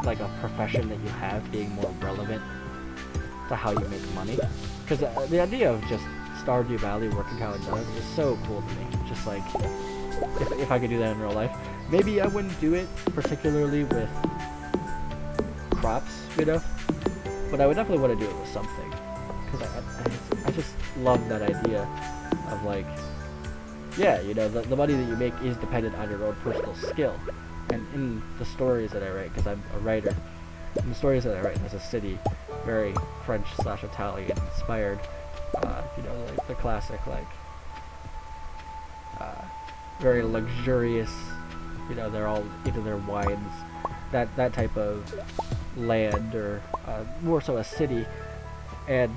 like a profession that you have being more relevant to how you make money. Because the idea of just Stardew Valley working how it does is so cool to me. Just like, if I could do that in real life, maybe I wouldn't do it particularly with crops, you know, but I would definitely want to do it with something, because I just love that idea of, like, yeah, you know, the money that you make is dependent on your own personal skill. And in the stories that I write, because I'm a writer, in the stories that I write in this city, very French/Italian inspired, you know, like the classic, like, very luxurious, you know, they're all into their wines, that type of land, or more so a city, and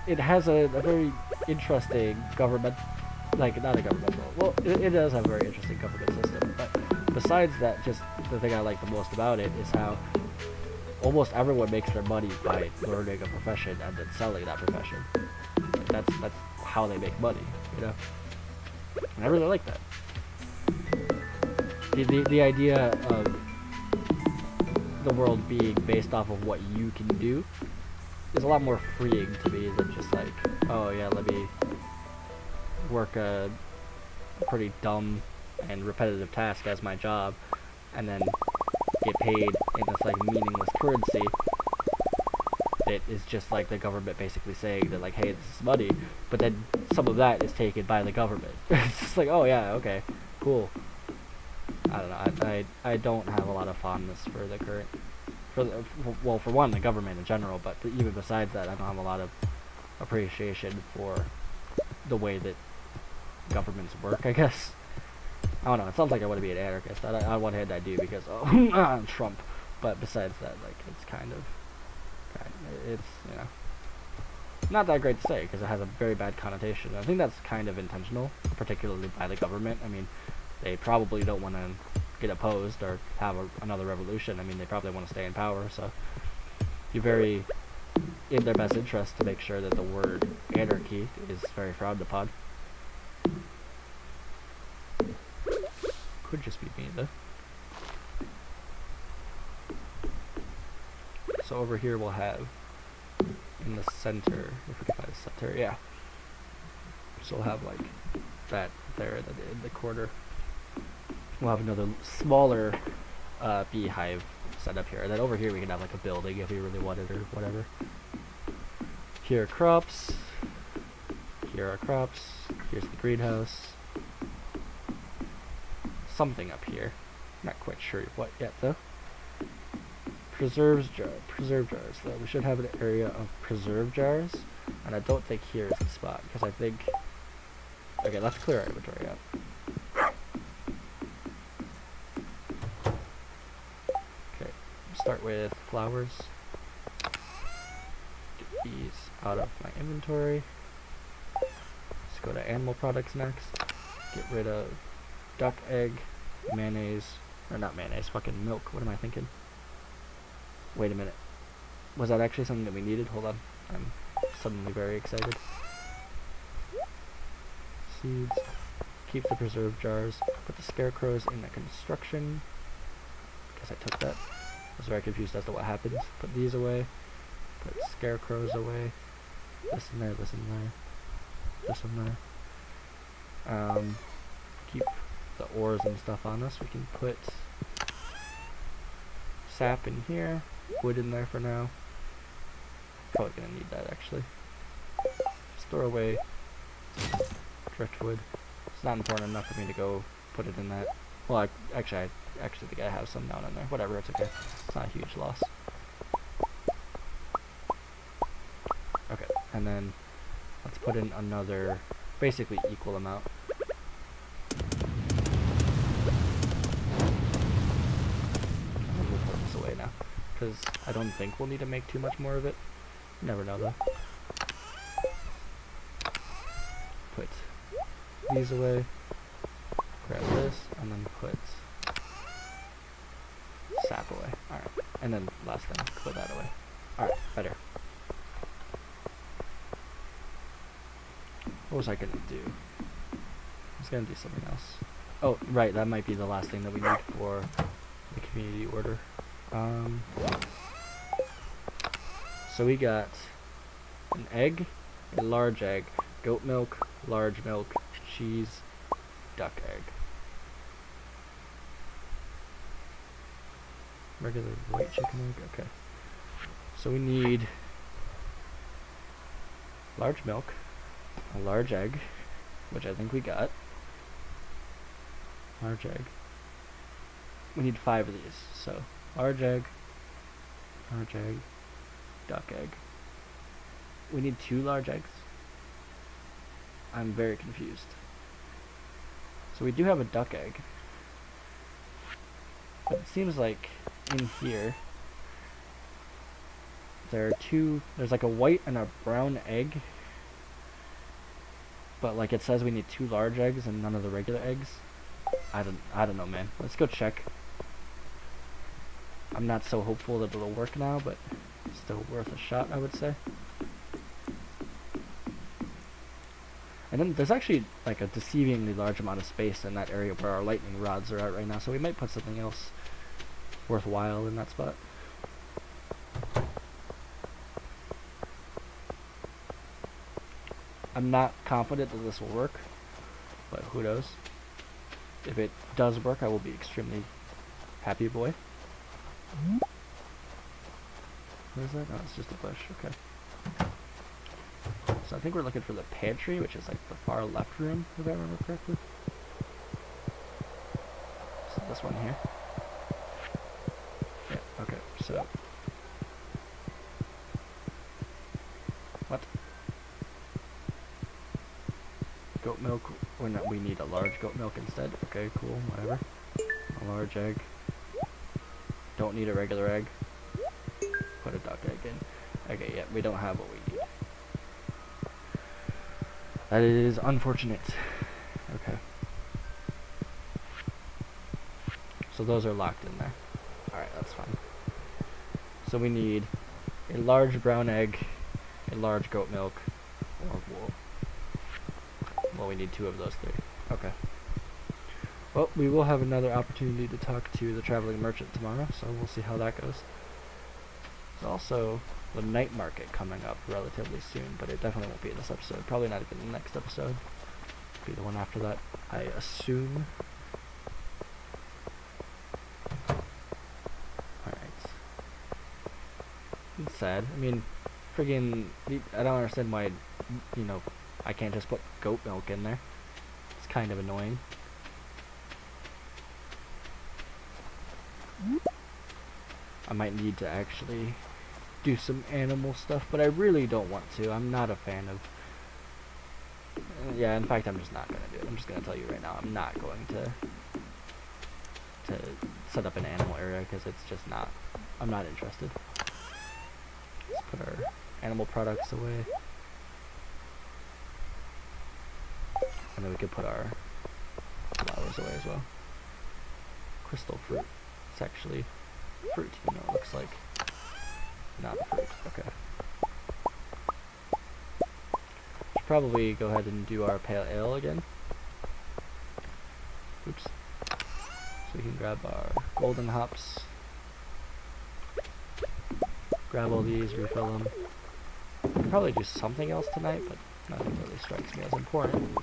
it has a very interesting government, like, not a governmental, well, it does have a very interesting government system, but besides that, just the thing I like the most about it is how almost everyone makes their money by learning a profession and then selling that profession. Like, that's how they make money, you know? And I really like that. The idea of the world being based off of what you can do is a lot more freeing to me than just like, oh yeah, let me work a pretty dumb and repetitive task as my job and then get paid in this like meaningless currency that is just like the government basically saying that, like, hey, this is money, but then some of that is taken by the government. It's just like, oh yeah, okay, cool. I don't know, I don't have a lot of fondness for the current, well, for one, the government in general, but even besides that, I don't have a lot of appreciation for the way that governments work, I guess. I don't know. It sounds like I want to be an anarchist. On one hand, I do because Trump, but besides that, like it's it's not that great to say because it has a very bad connotation. I think that's kind of intentional, particularly by the government. I mean, they probably don't want to get opposed or have another revolution. I mean, they probably want to stay in power, so you're very in their best interest to make sure that the word anarchy is very frowned upon. Could just be me though. So over here we'll have in the center, if we can find the center, yeah. So we'll have like that there in the corner. We'll have another smaller beehive set up here. And then over here we can have like a building if we really wanted or whatever. Here are crops. Here are crops. Here's the greenhouse. Something up here. Not quite sure what yet though. Preserve jars though. We should have an area of preserve jars. And I don't think here is the spot because I think... Okay, let's clear our inventory out. Okay, start with flowers. Get these out of my inventory. Let's go to animal products next. Get rid of duck egg, mayonnaise, or not mayonnaise, fucking milk. What am I thinking? Wait a minute. Was that actually something that we needed? Hold on. I'm suddenly very excited. Seeds. Keep the preserve jars. Put the scarecrows in the construction. Guess I took that. I was very confused as to what happens. Put these away. Put scarecrows away. This in there, this in there. This in there. Keep the ores and stuff on us. We can put sap in here. Wood in there for now. Probably gonna need that actually. Store away driftwood. It's not important enough for me to go put it in that. Well, I actually think I have some down in there. Whatever, it's okay. It's not a huge loss. Okay, and then let's put in another, basically equal amount. And we'll put this away now, because I don't think we'll need to make too much more of it. You never know though. Put these away. Grab this, and then put sap away. Alright. And then last thing, put that away. Alright, better. What was I gonna do? I was gonna do something else. Oh, right, that might be the last thing that we need for the community order. So we got an egg, a large egg, goat milk, large milk, cheese, duck egg. Regular white chicken egg, okay. So we need large milk, a large egg, which I think we got. Large egg. We need 5 of these, so large egg, duck egg. We need 2 large eggs. I'm very confused. So we do have a duck egg. But it seems like in here there are 2, there's like a white and a brown egg. But like it says we need 2 large eggs and none of the regular eggs. I don't know, man. Let's go check. I'm not so hopeful that it'll work now, but still worth a shot, I would say. And then there's actually like a deceivingly large amount of space in that area where our lightning rods are at right now, so we might put something else worthwhile in that spot. I'm not confident that this will work, but who knows. If it does work, I will be extremely happy boy. What is that? No, it's just a bush. Okay. So I think we're looking for the pantry, which is like the far left room, if I remember correctly. So this one here. Yeah, okay, so... What? Goat milk we need a large goat milk instead. Okay, cool, whatever. A large egg. Don't need a regular egg. Put a duck egg in. Okay, yeah, we don't have what we need. That is unfortunate. Okay. So those are locked in there. Alright, that's fine. So we need a large brown egg, a large goat milk, or wool. Well, we need 2 of those 3. Okay. Well, we will have another opportunity to talk to the traveling merchant tomorrow, so we'll see how that goes. There's also the night market coming up relatively soon, but it definitely won't be in this episode. Probably not even the next episode. Be the one after that, I assume. Alright. It's sad. I mean, friggin', I don't understand why, you know, I can't just put goat milk in there. It's kind of annoying. I might need to actually do some animal stuff, but I really don't want to. I'm not a fan of... yeah, in fact, I'm just not going to do it. I'm just going to tell you right now, I'm not going to set up an animal area, because it's just not... I'm not interested. Let's put our animal products away. And then we could put our flowers away as well. Crystal fruit. It's actually fruit, you know, it looks like. Not fruit, okay. Should probably go ahead and do our pale ale again. Oops. So we can grab our golden hops. Grab all these, refill them. We'll probably do something else tonight, but nothing really strikes me as important.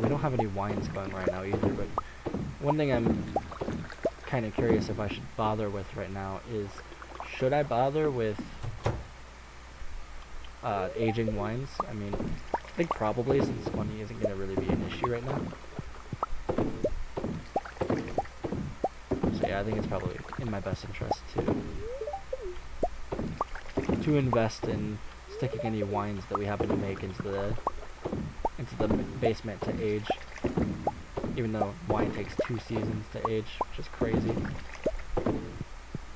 We don't have any wines going right now either, but one thing I'm kind of curious if I should bother with right now is, should I bother with aging wines? I mean, I think probably, since money isn't going to really be an issue right now. So yeah, I think it's probably in my best interest to invest in sticking any wines that we happen to make into the basement to age, even though wine takes 2 seasons to age, which is crazy.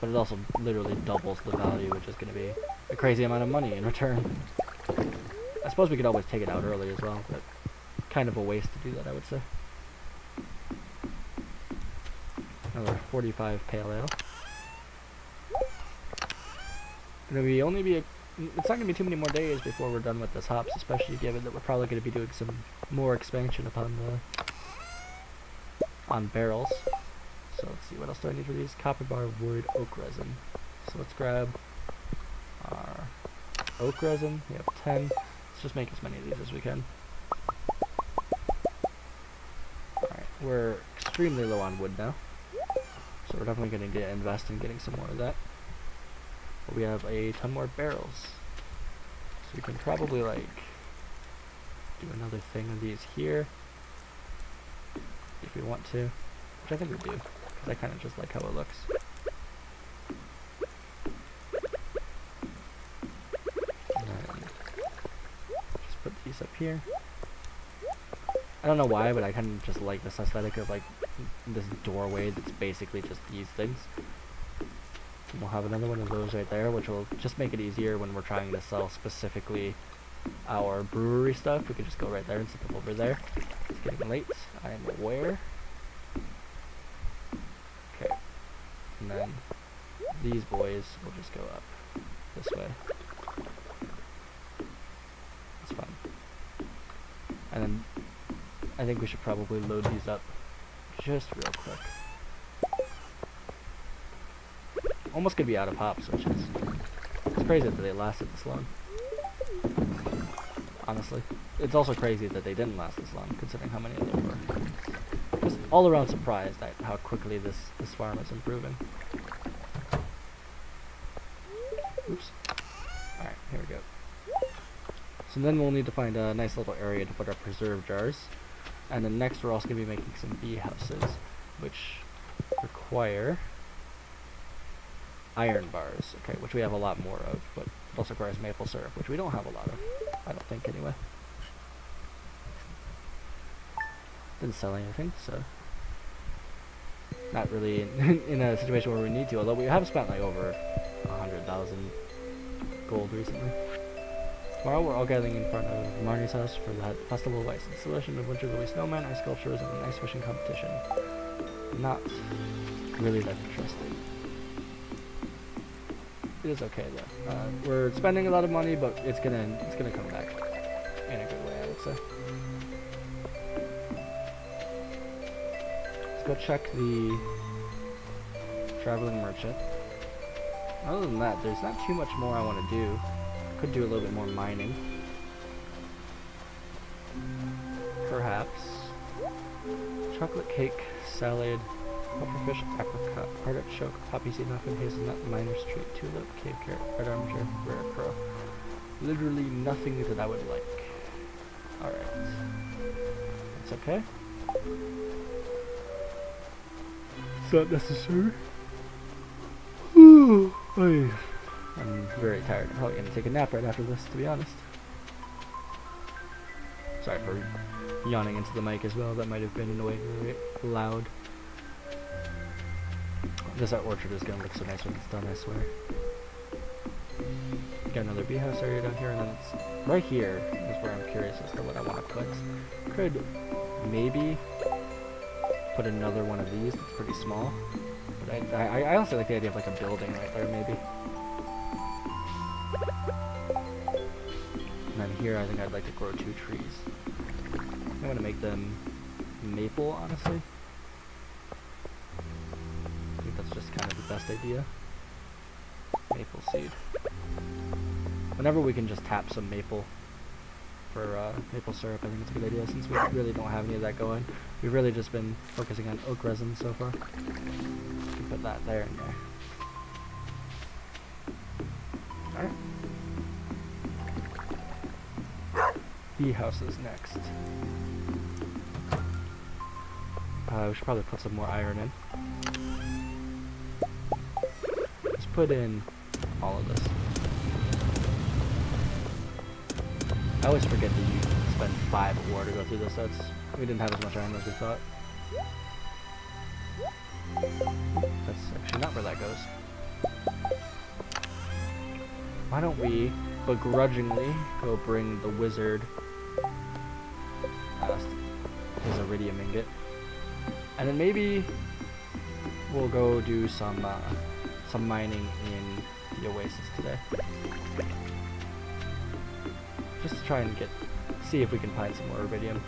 But it also literally doubles the value, which is going to be a crazy amount of money in return. I suppose we could always take it out early as well, but kind of a waste to do that, I would say. Another 45 pale ale. It'll only be it's not going to be too many more days before we're done with this hops, especially given that we're probably going to be doing some more expansion on barrels. So let's see, what else do I need for these? Copper bar, wood, oak resin. So let's grab our oak resin. We have 10. Let's just make as many of these as we can. Alright, we're extremely low on wood now. So we're definitely going to invest in getting some more of that. But we have a ton more barrels. So we can probably, like, do another thing of these here. If we want to. Which I think we do. Because I kind of just like how it looks. And then just put these up here. I don't know why, but I kind of just like this aesthetic of, like, this doorway that's basically just these things. And we'll have another one of those right there, which will just make it easier when we're trying to sell specifically our brewery stuff. We could just go right there instead of over there. It's getting late, I am aware. Okay. And then these boys will just go up this way. That's fine. And then I think we should probably load these up just real quick. Almost gonna be out of hops, which is, it's crazy that they lasted this long. Honestly, it's also crazy that they didn't last this long, considering how many of them were. Just all around surprised at how quickly this farm is improving. Oops. All right, here we go. So then we'll need to find a nice little area to put our preserve jars, and then next we're also gonna be making some bee houses, which require iron bars, okay, which we have a lot more of, but It also requires maple syrup, which we don't have a lot of. I don't think, anyway. Didn't sell anything, so not really in a situation where we need to. Although we have spent like over 100,000 gold recently. Tomorrow we're all gathering in front of Marnie's house for the Festival of Ice, installation of winter glowy snowman, ice sculptures, and an ice fishing competition. Not really that interesting. It is okay though. We're spending a lot of money, but it's gonna come back in a good way, I would say. Let's go check the traveling merchant. Other than that, there's not too much more I want to do. Could do a little bit more mining. Perhaps. Chocolate cake, salad, pufferfish, apricot, artichoke, poppy seed muffin, hazelnut, miner's treat, tulip, cave carrot, red armature, rare crow. Literally nothing that I would like. Alright. That's okay. It's not necessary. I'm very tired. I'm probably gonna take a nap right after this, to be honest. Sorry for yawning into the mic as well. That might have been annoyingly loud. This orchard is gonna look so nice when it's done, I swear. Got another bee house area down here, and then it's right here is where I'm curious as to what I want to put. Could maybe put another one of these that's pretty small. But I also like the idea of like a building right there, maybe. And then here I think I'd like to grow 2 trees. I want to make them maple, honestly. I think that's just kind of the best idea. Maple seed. Whenever we can just tap some maple for maple syrup, I think it's a good idea, since we really don't have any of that going. We've really just been focusing on oak resin so far. We can put that there and there. Alright. Bee houses next. We should probably put some more iron in. Let's put in all of this. I always forget that you spend 5 ore to go through this. We didn't have as much iron as we thought. That's actually not where that goes. Why don't we begrudgingly go bring the wizard his iridium ingot, and then maybe we'll go do some mining in the oasis today. Just to try and see if we can find some more iridium.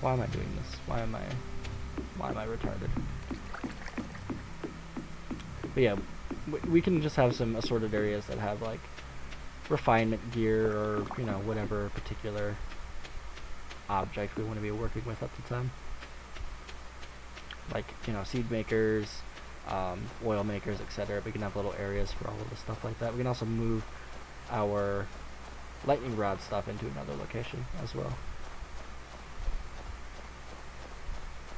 Why am I doing this? Why am I retarded? But yeah, we can just have some assorted areas that have like refinement gear or, you know, whatever particular object we want to be working with at the time. Like, you know, seed makers, oil makers, etc. We can have little areas for all of the stuff like that. We can also move our lightning rod stuff into another location as well.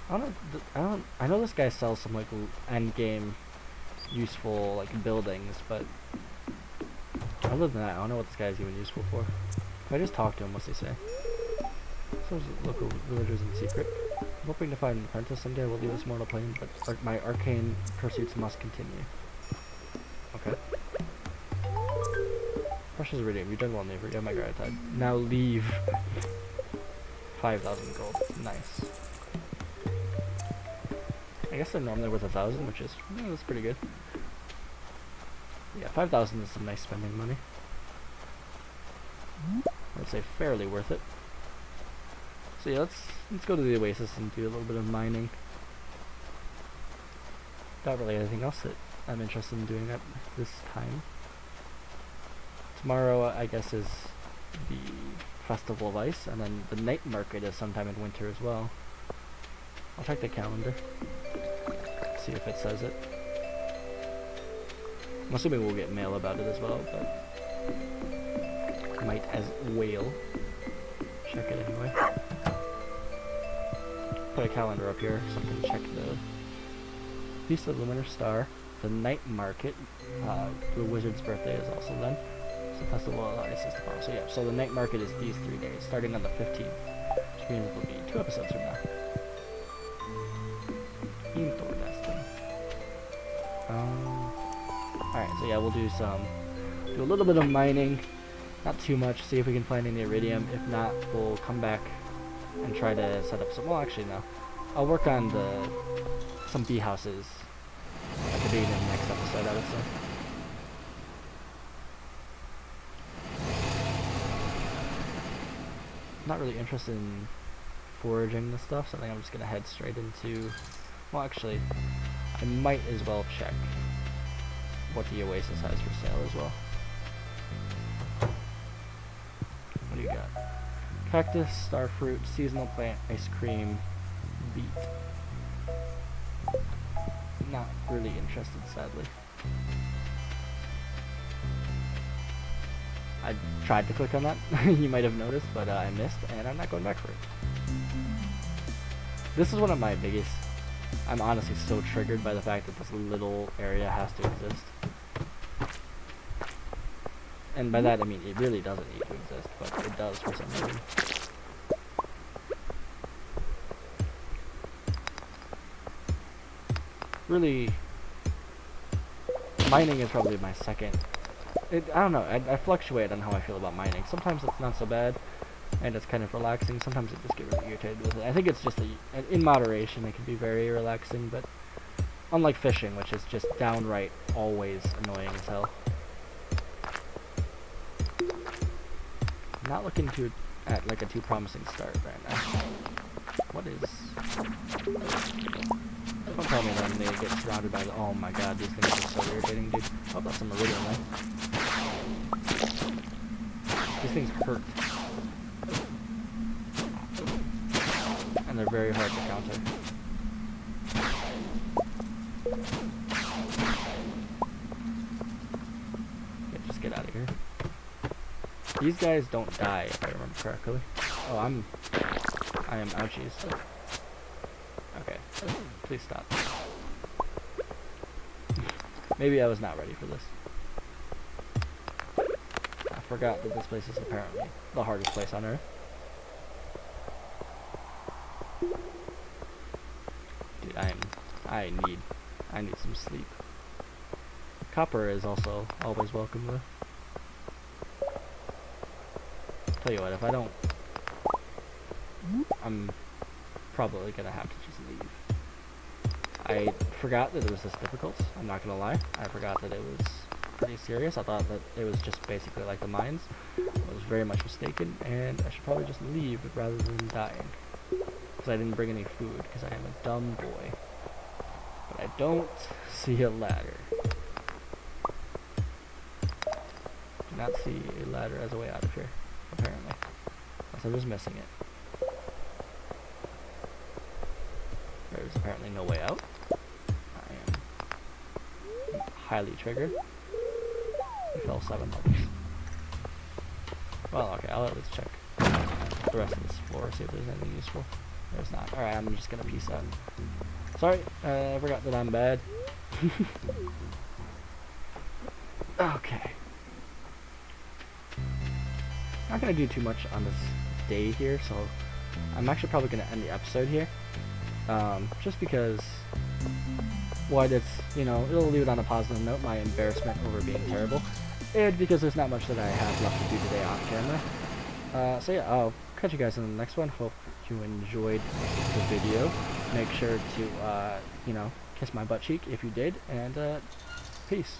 I know this guy sells some like end game useful like buildings, but other than that, I don't know what this guy's even useful for. If I just talk to him, what's he say? Some local villagers in secret. I'm hoping to find an apprentice someday. I will leave this mortal plane, but my arcane pursuits must continue. Okay. Precious iridium. You done well, neighbor. Yeah, my gratitude. Now leave. 5,000 gold. Nice. I guess they're normally worth 1,000, which is that's pretty good. Yeah, 5,000 is some nice spending money. I'd say fairly worth it. So yeah, let's go to the oasis and do a little bit of mining. Not really anything else that I'm interested in doing at this time. Tomorrow, I guess, is the Festival of Ice, and then the night market is sometime in winter as well. I'll check the calendar, see if it says it. I'm assuming we'll get mail about it as well, but might as well check it anyway. Put a calendar up here so I can check Feast of the Lunar Star, the Night Market. The wizard's birthday is also then. So Festival of Ice is tomorrow. So yeah, so the Night Market is these 3 days, starting on the 15th, which means it'll be 2 episodes from now. Interesting. Alright, so yeah, we'll do a little bit of mining, not too much, see if we can find any iridium. If not, we'll come back and try to set up some, well actually no, I'll work on some bee houses at the beginning of the next episode, I would say. Not really interested in foraging this stuff, so I think I'm just gonna head straight into, well actually, I might as well check what the Oasis has for sale as well. What do you got? Cactus, starfruit, seasonal plant, ice cream, beet. Not really interested, sadly. I tried to click on that, you might have noticed, but I missed, and I'm not going back for it. This is one of my biggest... I'm honestly so triggered by the fact that this little area has to exist. And by that I mean it really doesn't need to exist, but it does for some reason. Really, mining is probably my second. I don't know, I fluctuate on how I feel about mining. Sometimes it's not so bad, and it's kind of relaxing. Sometimes I just get really irritated with it. I think it's just in moderation, it can be very relaxing, but unlike fishing, which is just downright always annoying as hell. Not looking at like a too promising start right now. What is... Don't tell me that they get surrounded by the... Oh my god, these things are so irritating, dude. Oh, that's some iridium, though. These things hurt. And they're very hard to counter. Yeah, just get out of here. These guys don't die, if I remember correctly. Oh, I am ouchies. Okay, please stop. Maybe I was not ready for this. I forgot that this place is apparently the hardest place on Earth. Dude, I need some sleep. Copper is also always welcome though. Tell you what, if I don't, I'm probably gonna have to just leave. I forgot that it was this difficult, I'm not gonna lie. I forgot that it was pretty serious. I thought that it was just basically like the mines. I was very much mistaken, and I should probably just leave rather than dying. Because I didn't bring any food, because I am a dumb boy. But I don't see a ladder. Do not see a ladder as a way out of here, apparently. Unless I was missing it. There's apparently no way out. I am highly triggered. I fell 7 levels. Well, okay, I'll at least check the rest of this floor, see if there's anything useful. There's not. Alright, I'm just gonna peace out. Sorry, I forgot that I'm bad. Okay. Not gonna do too much on this day here, so I'm actually probably gonna end the episode here. Just because, what it's, you know, it'll leave it on a positive note, my embarrassment over being terrible, and because there's not much that I have left to do today on camera. So yeah, I'll catch you guys in the next one. Hope you enjoyed the video. Make sure to, you know, kiss my butt cheek if you did, and, peace.